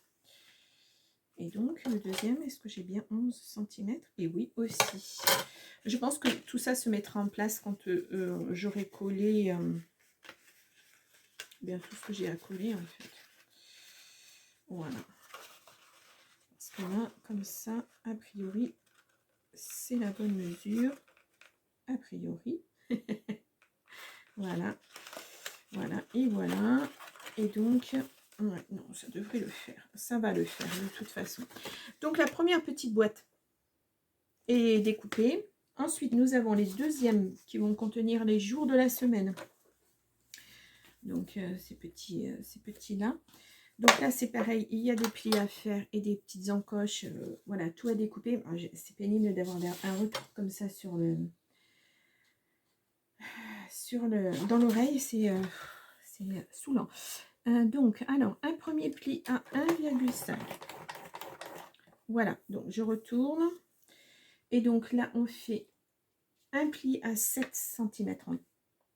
Et donc, le deuxième, est-ce que j'ai bien 11 cm? Et oui, aussi. Je pense que tout ça se mettra en place quand j'aurai collé bien tout ce que j'ai à coller, en fait. Voilà. Parce que là, comme ça, a priori, c'est la bonne mesure. A priori. Voilà. Voilà. Et voilà. Et donc... Ouais, non, ça devrait le faire. Ça va le faire de toute façon. Donc la première petite boîte est découpée. Ensuite, nous avons les deuxièmes qui vont contenir les jours de la semaine. Donc ces petits-là. Donc là, c'est pareil, il y a des plis à faire et des petites encoches. Voilà, tout à découper. C'est pénible d'avoir un retour comme ça dans l'oreille. C'est saoulant. Donc, alors, un premier pli à 1,5. Voilà, donc je retourne. Et donc là, on fait un pli à 7 cm en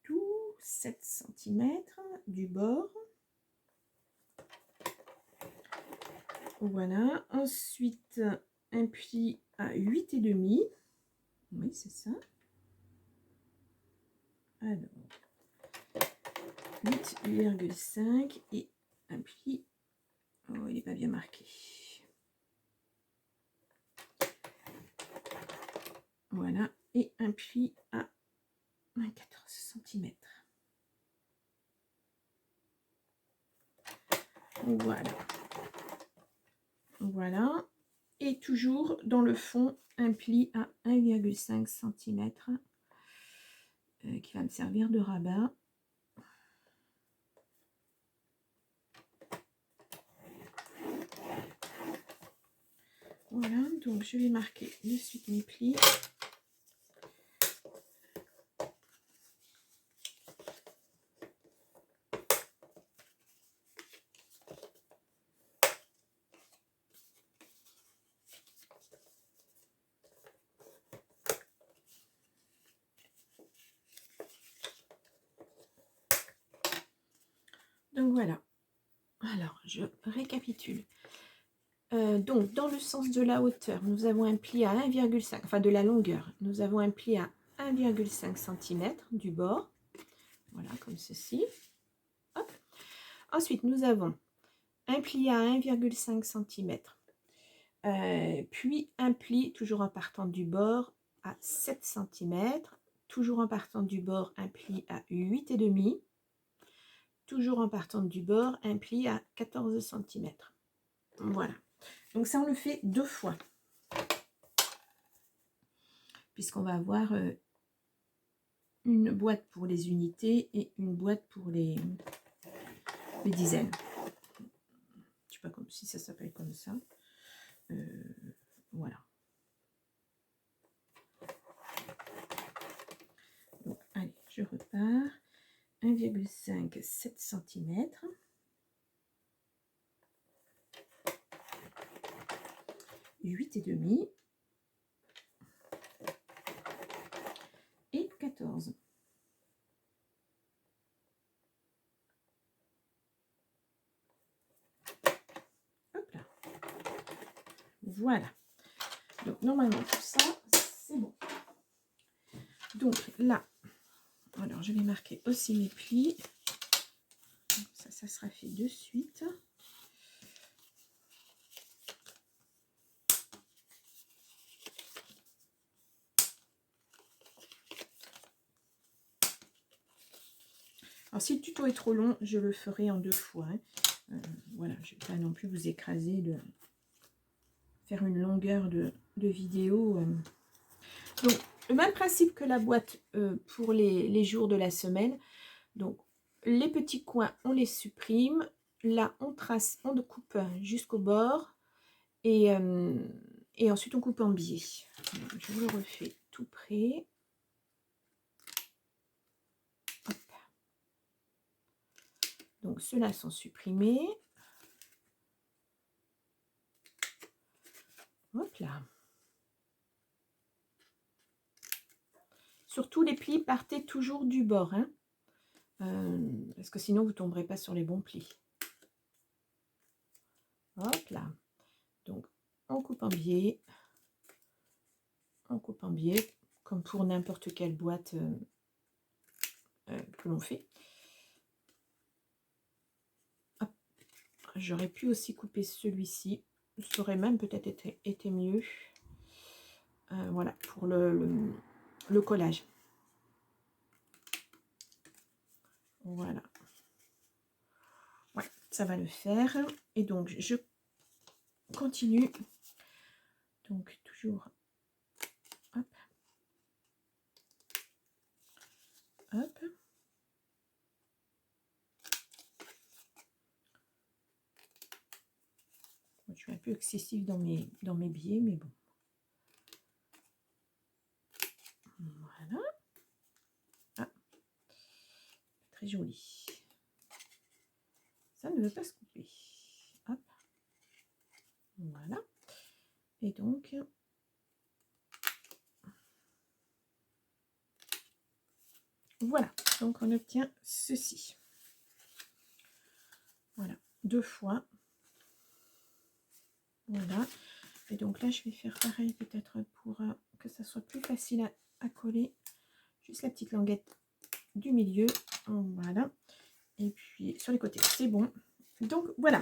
tout. 7 cm du bord. Voilà. Ensuite, un pli à 8,5. Oui, c'est ça. Alors, 8,5 et un pli. Oh, il n'est pas bien marqué. Voilà. Et un pli à 14 cm. Voilà. Voilà. Et toujours dans le fond, un pli à 1,5 cm qui va me servir de rabat. Voilà, donc je vais marquer de suite mes plis. Donc voilà. Alors, je récapitule. Donc, dans le sens de la hauteur, nous avons un pli à 1,5, enfin de la longueur, nous avons un pli à 1,5 cm du bord. Voilà, comme ceci. Hop. Ensuite, nous avons un pli à 1,5 cm. Puis un pli, toujours en partant du bord, à 7 cm. Toujours en partant du bord, un pli à 8,5. Toujours en partant du bord, un pli à 14 cm. Voilà. Donc ça, on le fait 2 fois. Puisqu'on va avoir une boîte pour les unités et une boîte pour les dizaines. Je sais pas si ça s'appelle comme ça. Voilà. je repars. 1,5, 7 cm. Huit et demi. Et 14. Hop là. Voilà. Donc normalement tout ça, c'est bon. Donc là, alors je vais marquer aussi mes plis. Ça sera fait de suite. Alors si le tuto est trop long, je le ferai en 2 fois. Hein. Voilà, je ne vais pas non plus vous écraser de faire une longueur de vidéo. Donc le même principe que la boîte pour les jours de la semaine. Donc les petits coins, on les supprime. Là, on trace, on coupe jusqu'au bord. Et ensuite, on coupe en biais. Donc, je vous le refais tout près. Hop. Donc, ceux-là sont supprimés. Hop là. Surtout, les plis, partez toujours du bord. Hein, parce que sinon, vous ne tomberez pas sur les bons plis. Hop là. Donc, on coupe en biais. On coupe en biais, comme pour n'importe quelle boîte que l'on fait. J'aurais pu aussi couper celui-ci. Ça aurait même peut-être été mieux. Voilà, pour le collage. Voilà. Ouais, ça va le faire. Et donc, je continue. Donc, toujours. Hop. Hop. Je suis un peu excessive dans mes biais, mais bon. Voilà. Ah. Très joli. Ça ne veut pas se couper. Hop. Voilà. Et donc, voilà. Donc, on obtient ceci. Voilà. 2 fois. Voilà. Et donc là, je vais faire pareil peut-être pour que ça soit plus facile à coller. Juste la petite languette du milieu. Voilà. Et puis sur les côtés, c'est bon. Donc voilà.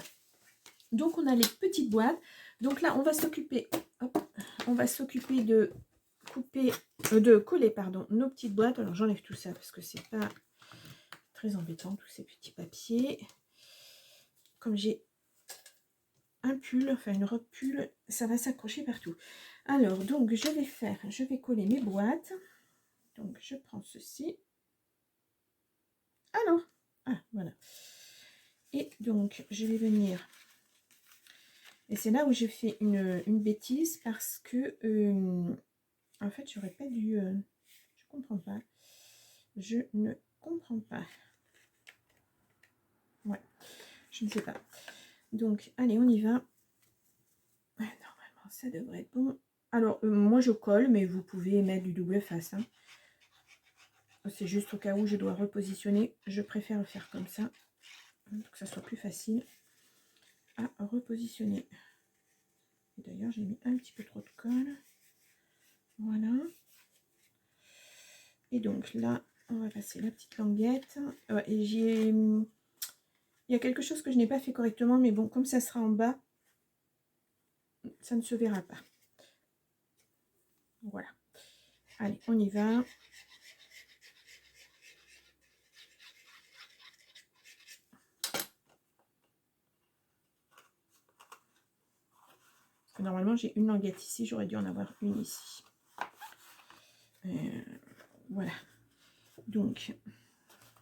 Donc on a les petites boîtes. Donc là, on va s'occuper de couper, de coller, pardon, nos petites boîtes. Alors j'enlève tout ça parce que c'est pas très embêtant, tous ces petits papiers. Comme j'ai un pull, enfin une robe pull, ça va s'accrocher partout. Alors donc je vais coller mes boîtes. Donc je prends ceci. Alors, ah voilà. Et donc je vais venir. Et c'est là où je fais une bêtise parce que en fait j'aurais pas dû. Je comprends pas. Je ne comprends pas. Ouais, je ne sais pas. Donc allez, on y va. Normalement ça devrait être bon. Alors moi je colle, mais vous pouvez mettre du double face. Hein. C'est juste au cas où je dois repositionner. Je préfère le faire comme ça. Pour que ça soit plus facile à repositionner. D'ailleurs, j'ai mis un petit peu trop de colle. Voilà. Et donc là, on va passer la petite languette. Et il y a quelque chose que je n'ai pas fait correctement, mais bon, comme ça sera en bas, ça ne se verra pas. Voilà. Allez, on y va. Parce que normalement, j'ai une languette ici. J'aurais dû en avoir une ici. Voilà. Donc,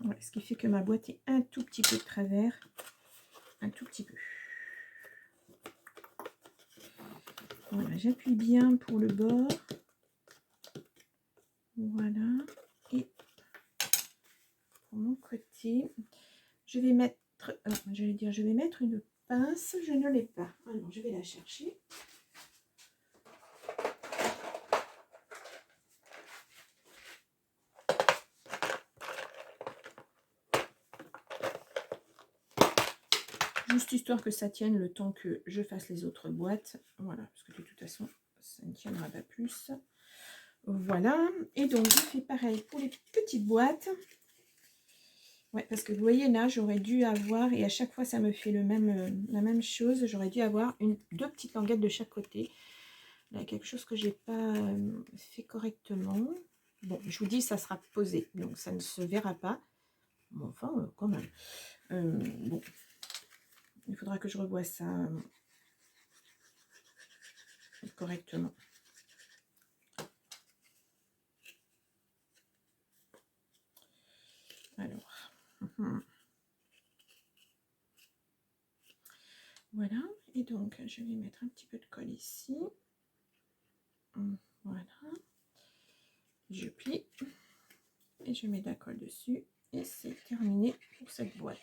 voilà, ce qui fait que ma boîte est un tout petit peu de travers. Un tout petit peu. Voilà, j'appuie bien pour le bord. Voilà. Et pour mon côté. Je vais mettre, j'allais dire, je vais mettre une pince, je ne l'ai pas. Alors, je vais la chercher. Juste histoire que ça tienne le temps que je fasse les autres boîtes. Voilà, parce que de toute façon, ça ne tiendra pas plus. Voilà, et donc je fais pareil pour les petites boîtes. Ouais, parce que vous voyez là, j'aurais dû avoir, et à chaque fois ça me fait la même chose, j'aurais dû avoir deux petites languettes de chaque côté. Là, quelque chose que j'ai pas fait correctement. Bon, je vous dis, ça sera posé, donc ça ne se verra pas. Bon, enfin, quand même. Bon, il faudra que je revoie ça correctement. Alors, voilà, et donc je vais mettre un petit peu de colle ici. Voilà, je plie et je mets de la colle dessus et c'est terminé pour cette boîte.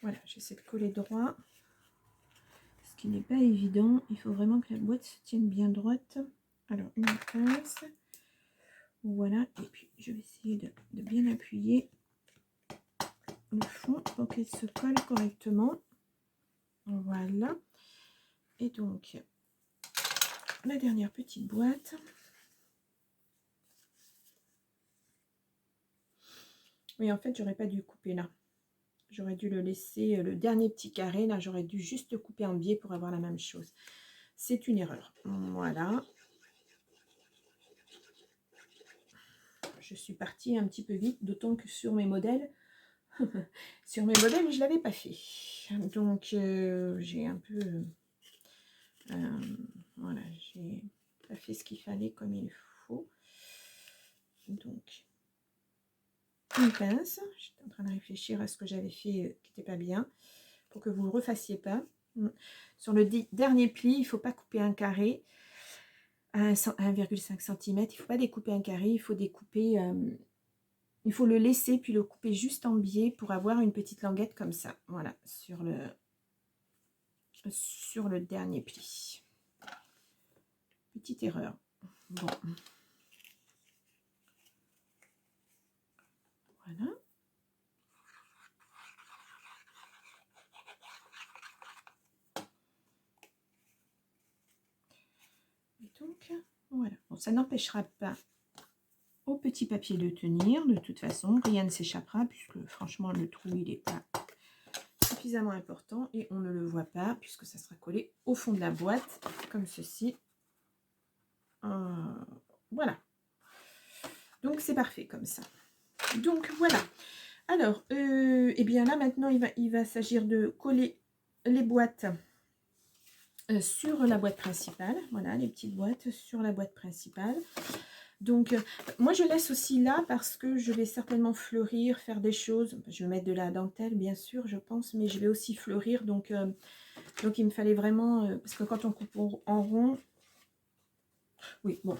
Voilà, j'essaie de coller droit, ce qui n'est pas évident. Il faut vraiment que la boîte se tienne bien droite. Alors, une pince, voilà, et puis je vais essayer de bien appuyer le fond pour qu'elle se colle correctement. Voilà, et donc la dernière petite boîte. Oui, en fait, j'aurais pas dû couper là. J'aurais dû le laisser, le dernier petit carré, là, j'aurais dû juste couper en biais pour avoir la même chose. C'est une erreur. Voilà. Je suis partie un petit peu vite, d'autant que sur mes modèles, je ne l'avais pas fait. Donc, j'ai un peu... voilà, j'ai pas fait ce qu'il fallait comme il faut. Donc, une pince. J'étais en train de réfléchir à ce que j'avais fait qui n'était pas bien, pour que vous ne le refassiez pas. Sur le dernier pli, il ne faut pas couper un carré à 1,5 cm. Il ne faut pas découper un carré, il faut découper... il faut le laisser puis le couper juste en biais pour avoir une petite languette comme ça. Voilà, sur le dernier pli. Petite erreur. Bon. Voilà. Et donc, voilà. Bon, ça n'empêchera pas au petit papier de tenir. De toute façon, rien ne s'échappera puisque franchement, le trou, il n'est pas suffisamment important et on ne le voit pas puisque ça sera collé au fond de la boîte comme ceci. Voilà. Donc, c'est parfait comme ça. Donc, voilà. Alors, et bien là, maintenant, il va s'agir de coller les boîtes sur la boîte principale. Voilà, les petites boîtes sur la boîte principale. Donc, moi, je laisse aussi là parce que je vais certainement fleurir, faire des choses. Je vais mettre de la dentelle, bien sûr, je pense, mais je vais aussi fleurir. Donc il me fallait vraiment... parce que quand on coupe en rond... Oui, bon...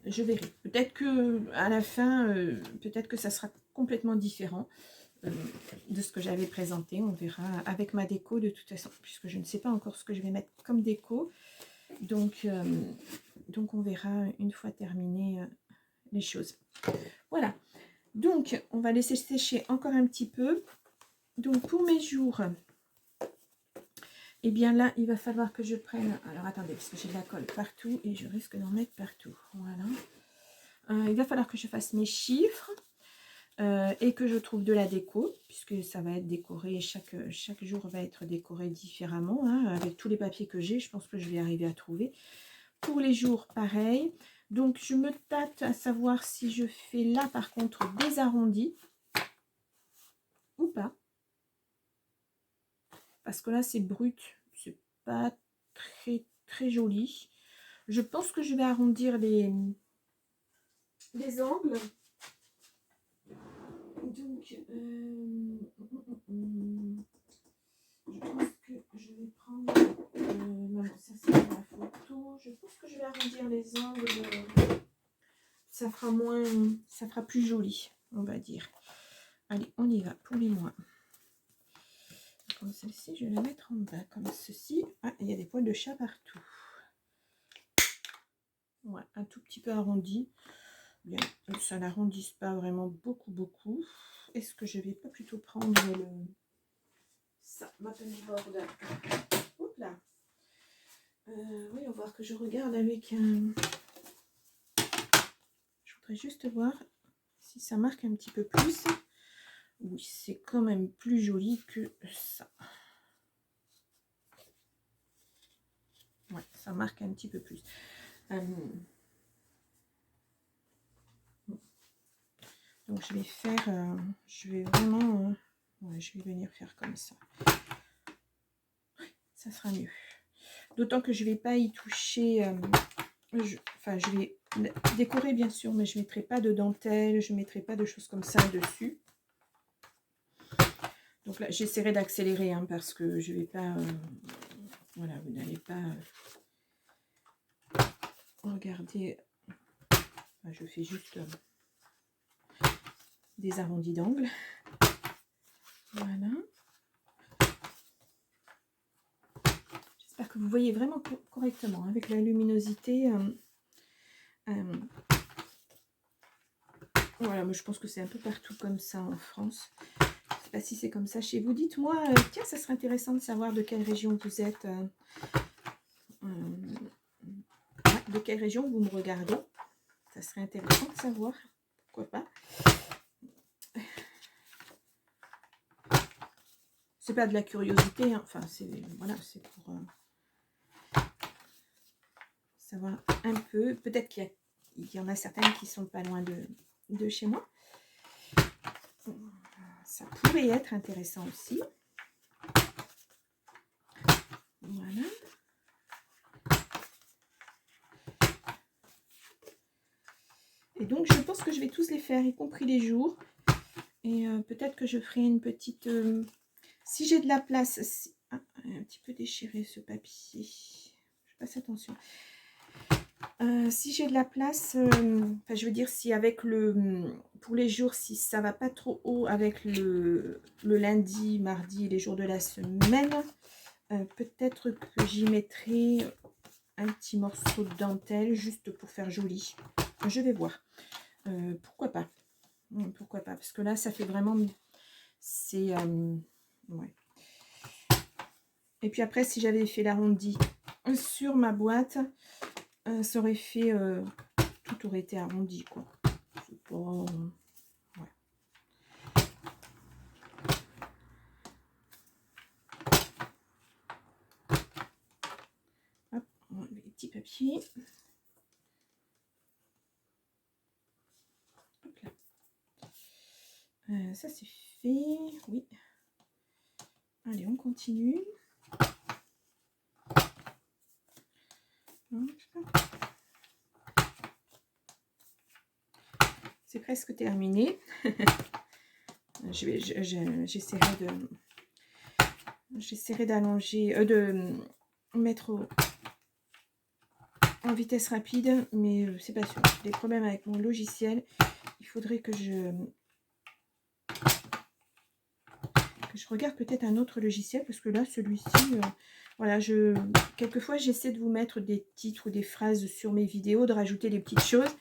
je verrai. Peut-être que à la fin, peut-être que ça sera complètement différent de ce que j'avais présenté. On verra avec ma déco de toute façon, puisque je ne sais pas encore ce que je vais mettre comme déco. Donc on verra une fois terminé les choses. Voilà. Donc, on va laisser sécher encore un petit peu. Donc, pour mes jours, eh bien là, il va falloir que je prenne... Alors, attendez, parce que j'ai de la colle partout et je risque d'en mettre partout. Voilà. Il va falloir que je fasse mes chiffres et que je trouve de la déco, puisque ça va être décoré, chaque jour va être décoré différemment. Hein, avec tous les papiers que j'ai, je pense que je vais arriver à trouver. Pour les jours, pareil. Donc, je me tâte à savoir si je fais là, par contre, des arrondis ou pas. Parce que là, c'est brut. C'est pas très joli. Je pense que je vais arrondir les angles. Donc, Je pense que je vais prendre... non, ça c'est la photo. Je pense que je vais arrondir les angles. Ça fera moins... Ça fera plus joli, on va dire. Allez, on y va pour les moins. Comme celle-ci, je vais la mettre en bas, comme ceci. Ah, il y a des poils de chat partout. Ouais, un tout petit peu arrondi. Bien, ça n'arrondisse pas vraiment beaucoup. Est-ce que je vais pas plutôt prendre le... Ça, ma pennyboard. Oups là. Oui, on va voir que je regarde avec un... Je voudrais juste voir si ça marque un petit peu plus. Oui, c'est quand même plus joli que ça. Ouais, ça marque un petit peu plus. Donc je vais faire, je vais vraiment, ouais, je vais venir faire comme ça. Ça sera mieux. D'autant que je vais pas y toucher, enfin je vais décorer bien sûr, mais je mettrai pas de dentelle, je mettrai pas de choses comme ça dessus. Donc là j'essaierai d'accélérer hein, parce que je vais pas, voilà, vous n'allez pas regarder. Enfin, je fais juste des arrondis d'angle. Voilà. J'espère que vous voyez vraiment correctement avec la luminosité. Voilà, moi je pense que c'est un peu partout comme ça en France. Je ne sais pas si c'est comme ça chez vous. Dites-moi, tiens, ça serait intéressant de savoir de quelle région vous êtes. De quelle région vous me regardez. Ça serait intéressant de savoir. Pourquoi pas. C'est pas de la curiosité, hein. Enfin, c'est voilà, c'est pour savoir un peu. Peut-être qu'il y en a certaines qui sont pas loin de chez moi. Ça pourrait être intéressant aussi. Voilà. Et donc, je pense que je vais tous les faire, y compris les jours. Et peut-être que je ferai une petite... si j'ai de la place... Si, ah, un petit peu déchiré ce papier. Je fasse attention. Si j'ai de la place... enfin, je veux dire, si avec le... Pour les jours, si ça va pas trop haut avec le lundi, mardi, les jours de la semaine, peut-être que j'y mettrai un petit morceau de dentelle juste pour faire joli. Je vais voir. Pourquoi pas. Pourquoi pas. Parce que là, ça fait vraiment... C'est... ouais. Et puis après, si j'avais fait l'arrondi sur ma boîte, ça aurait fait... tout aurait été arrondi, quoi. C'est pas... ouais. Hop, on va les petits papiers. Hop là. Ça, c'est fait. Oui. Allez, on continue. C'est presque terminé. J'essaierai d'allonger, de mettre en vitesse rapide, mais c'est pas sûr. J'ai des problèmes avec mon logiciel. Il faudrait que je regarde peut-être un autre logiciel, parce que là, celui-ci, voilà, quelquefois, j'essaie de vous mettre des titres ou des phrases sur mes vidéos, de rajouter des petites choses.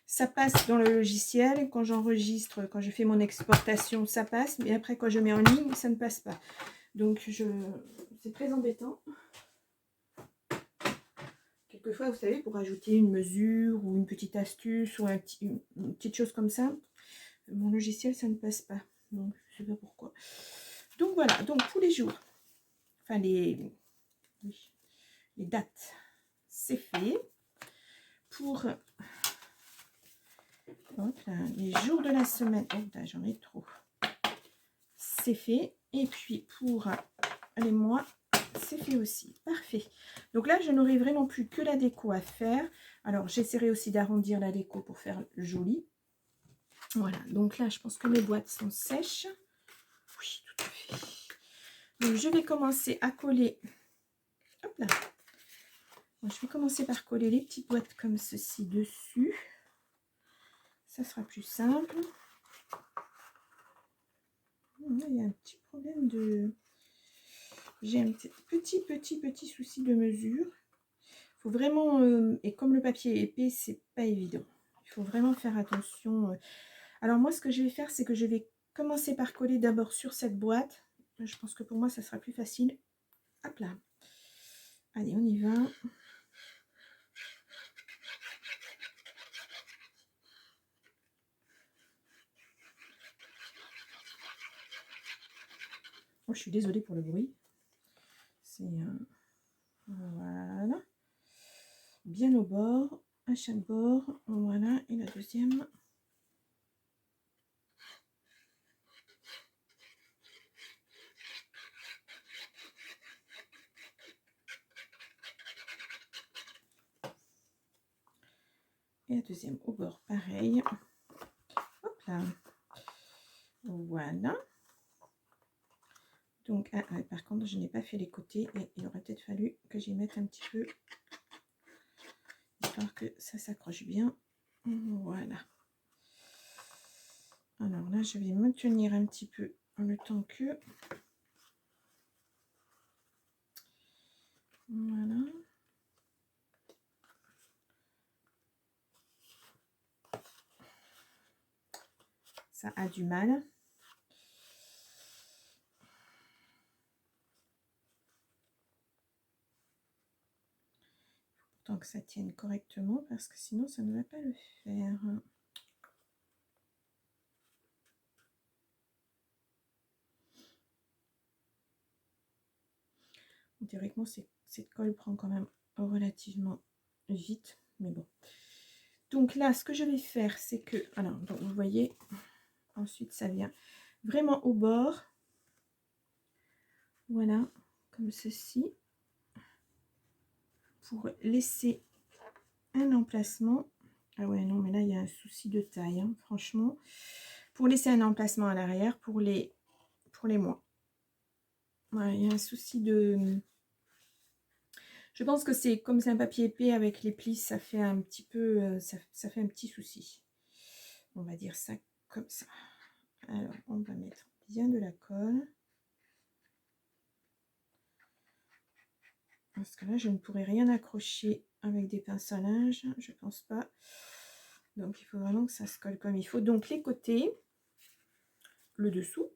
Ça passe dans le logiciel. Quand j'enregistre, quand je fais mon exportation, ça passe. Mais après, quand je mets en ligne, ça ne passe pas. Donc, c'est très embêtant. Quelquefois, vous savez, pour ajouter une mesure ou une petite astuce ou une petite chose comme ça, mon logiciel, ça ne passe pas. Donc, je ne sais pas pourquoi. Donc, voilà. Donc, tous les jours, enfin, les dates, c'est fait. Pour hop là, les jours de la semaine, j'en ai trop. C'est fait. Et puis, pour les mois, c'est fait aussi. Parfait. Donc là, je n'aurai vraiment plus que la déco à faire. Alors, j'essaierai aussi d'arrondir la déco pour faire joli. Voilà. Donc là, je pense que mes boîtes sont sèches. Oui, tout à fait. Donc, je vais commencer à coller. Hop là. Bon, je vais commencer par coller les petites boîtes comme ceci dessus. Ça sera plus simple. Il y a un petit problème de... J'ai un petit souci de mesure. Il faut vraiment... et comme le papier est épais, c'est pas évident. Il faut vraiment faire attention. Alors moi, ce que je vais faire, c'est que je vais commencer par coller d'abord sur cette boîte. Je pense que pour moi, ça sera plus facile. Hop là. Allez, on y va. Oh, je suis désolée pour le bruit. C'est... voilà. Bien au bord, à chaque bord. Voilà. Et la deuxième. Et la deuxième au bord, pareil. Hop là. Voilà. Donc, par contre, je n'ai pas fait les côtés et il aurait peut-être fallu que j'y mette un petit peu, histoire que ça s'accroche bien. Voilà. Alors là, je vais maintenir un petit peu le temps que... Voilà. Ça a du mal. Tant que ça tienne correctement, parce que sinon, ça ne va pas le faire. Théoriquement, cette colle prend quand même relativement vite, mais bon. Donc là, ce que je vais faire, c'est que... Alors, donc, vous voyez, ensuite, ça vient vraiment au bord. Voilà, comme ceci. Pour laisser un emplacement. Ah ouais, non, mais là, il y a un souci de taille, hein, franchement. Pour laisser un emplacement à l'arrière pour les mois. Voilà, il y a un souci de... Je pense que c'est comme c'est un papier épais avec les plis, ça fait un petit peu... ça fait un petit souci. On va dire ça comme ça. Alors, on va mettre bien de la colle. Parce que là, je ne pourrais rien accrocher avec des pinces à linge. Je pense pas. Donc, il faut vraiment que ça se colle comme il faut. Donc, les côtés, le dessous.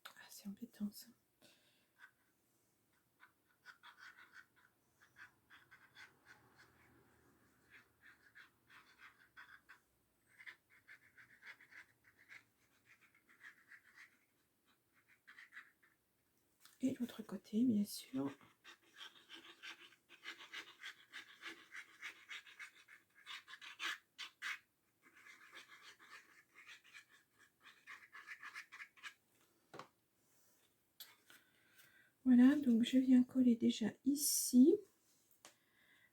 Ah, c'est embêtant, ça. Et l'autre côté, bien sûr. Voilà, donc je viens coller déjà ici,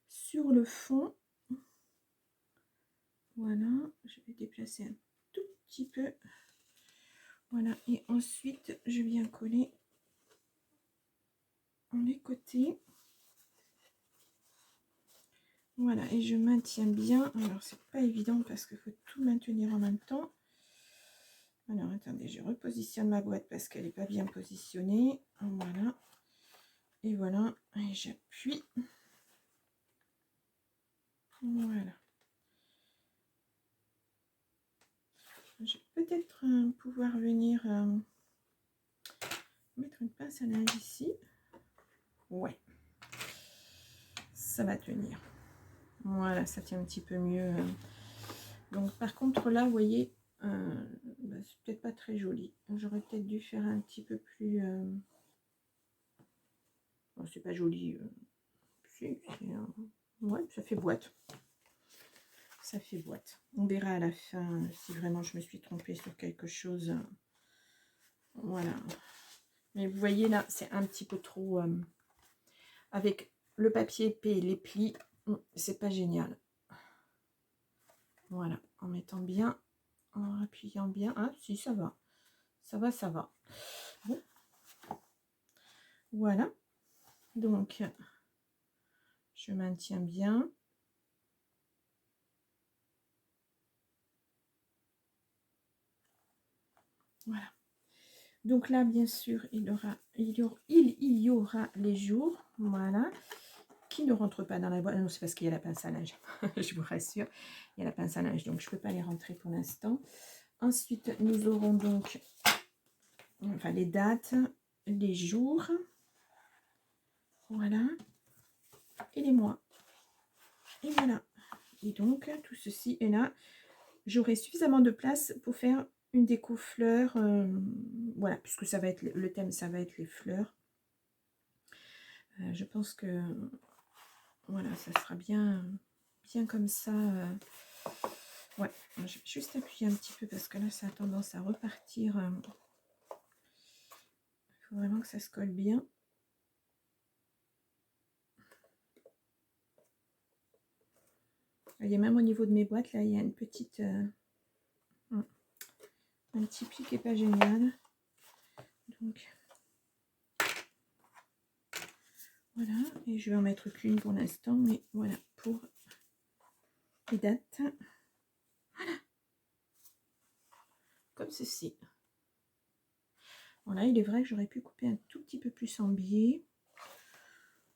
sur le fond. Voilà, je vais déplacer un tout petit peu. Voilà, et ensuite, je viens coller les côtés. Voilà, et je maintiens bien. Alors, c'est pas évident parce qu'il faut tout maintenir en même temps. Alors, attendez, je repositionne ma boîte parce qu'elle n'est pas bien positionnée. Voilà. Et voilà, et j'appuie. Voilà. Je vais peut-être pouvoir venir mettre une pince à linge ici. Ouais. Ça va tenir. Voilà, ça tient un petit peu mieux. Donc, par contre, là, vous voyez, bah, c'est peut-être pas très joli. J'aurais peut-être dû faire un petit peu plus... Bon, c'est pas joli. Ouais, ça fait boîte. Ça fait boîte. On verra à la fin si vraiment je me suis trompée sur quelque chose. Voilà. Mais vous voyez là, c'est un petit peu trop... avec le papier épais et les plis, c'est pas génial. Voilà. en mettant bien, en appuyant bien. Ah si, ça va. Ça va, ça va. Bon. Voilà. Donc, je maintiens bien. Voilà. Donc là, bien sûr, il y aura les jours, voilà, qui ne rentrent pas dans la boîte. Non, c'est parce qu'il y a la pince à linge, je vous rassure. Il y a la pince à linge, donc je ne peux pas les rentrer pour l'instant. Ensuite, nous aurons donc enfin, les dates, les jours, voilà, et les mois. Et voilà. Et donc, tout ceci est là. J'aurai suffisamment de place pour faire une déco fleurs. Voilà, puisque ça va être le thème, ça va être les fleurs. Je pense que voilà, ça sera bien, bien comme ça. Ouais, je vais juste appuyer un petit peu parce que là, ça a tendance à repartir. Il faut vraiment que ça se colle bien. Il y a même au niveau de mes boîtes, là, il y a une petite... un petit pli qui n'est pas génial. Donc, voilà. Et je vais en mettre qu'une pour l'instant, mais voilà, pour les dates. Voilà. Comme ceci. Voilà, il est vrai que j'aurais pu couper un tout petit peu plus en biais.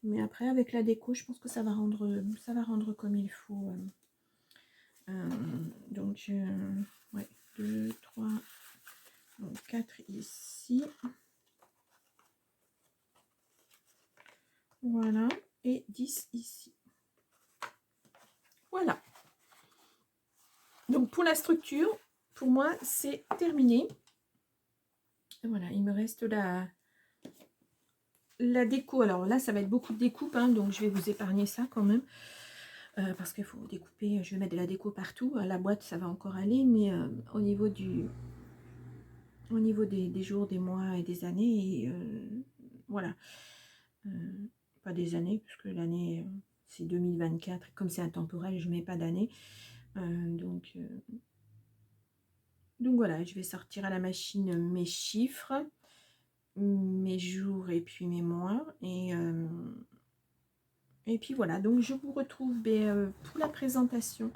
Mais après, avec la déco, je pense que ça va rendre comme il faut. Donc, ouais, 2, 3, 4 ici. Voilà, et 10 ici. Voilà. Donc, pour la structure, pour moi, c'est terminé. Voilà, il me reste la déco. Alors là, ça va être beaucoup de découpe, hein, donc je vais vous épargner ça quand même. Parce qu'il faut découper, je vais mettre de la déco partout. La boîte, ça va encore aller, mais au niveau des jours, des mois et des années, voilà. Pas des années, puisque l'année, c'est 2024. Comme c'est intemporel, je ne mets pas d'année. Donc voilà, je vais sortir à la machine mes chiffres, mes jours et puis mes mois. Et puis voilà, donc je vous retrouve pour la présentation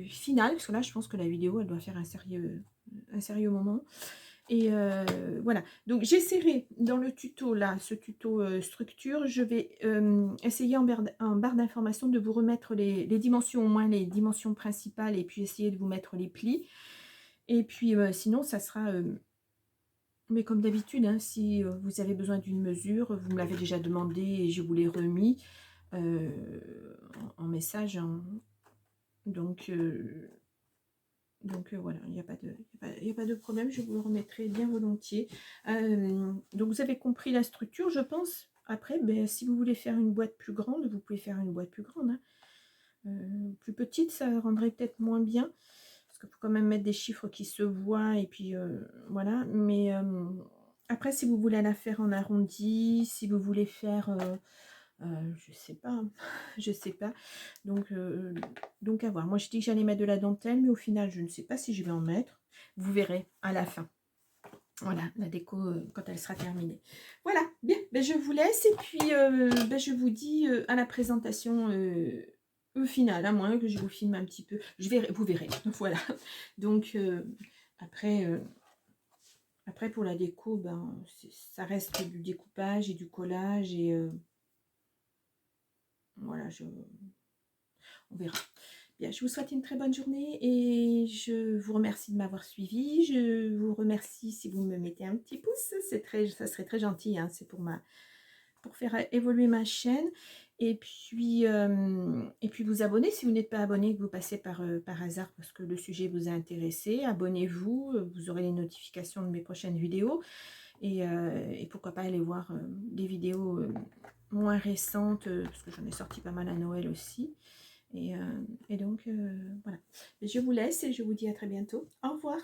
finale, parce que là je pense que la vidéo elle doit faire un sérieux moment. Et voilà, donc j'essaierai dans le tuto là, ce tuto structure, je vais essayer en barre d'information de vous remettre les dimensions, au moins les dimensions principales, et puis essayer de vous mettre les plis. Et puis sinon ça sera mais comme d'habitude, hein, si vous avez besoin d'une mesure, vous me l'avez déjà demandé et je vous l'ai remis en message. Hein. Donc voilà, il n'y a pas de problème, je vous le remettrai bien volontiers. Donc vous avez compris la structure, je pense. Après, si vous voulez faire une boîte plus grande, vous pouvez faire une boîte plus grande. Hein. Plus petite, ça rendrait peut-être moins bien. Parce qu'il faut quand même mettre des chiffres qui se voient. Et puis voilà. Mais après, si vous voulez la faire en arrondi, si vous voulez faire... je sais pas, hein. Je sais pas. Donc à voir. Moi, je dis que j'allais mettre de la dentelle, mais au final, je ne sais pas si je vais en mettre. Vous verrez à la fin. Voilà, la déco quand elle sera terminée. Voilà, bien, je vous laisse et puis je vous dis à la présentation au final, à moins que je vous filme un petit peu. Vous verrez, voilà. Donc après pour la déco, ça reste du découpage et du collage et voilà, on verra. Bien, je vous souhaite une très bonne journée et je vous remercie de m'avoir suivi. Je vous remercie si vous me mettez un petit pouce, ça serait très gentil, hein, c'est pour faire évoluer ma chaîne. Et puis vous abonner si vous n'êtes pas abonné, que vous passez par hasard parce que le sujet vous a intéressé. Abonnez-vous, vous aurez les notifications de mes prochaines vidéos. Et pourquoi pas aller voir des vidéos moins récentes, parce que j'en ai sorti pas mal à Noël aussi. Et donc, voilà. Je vous laisse et je vous dis à très bientôt. Au revoir.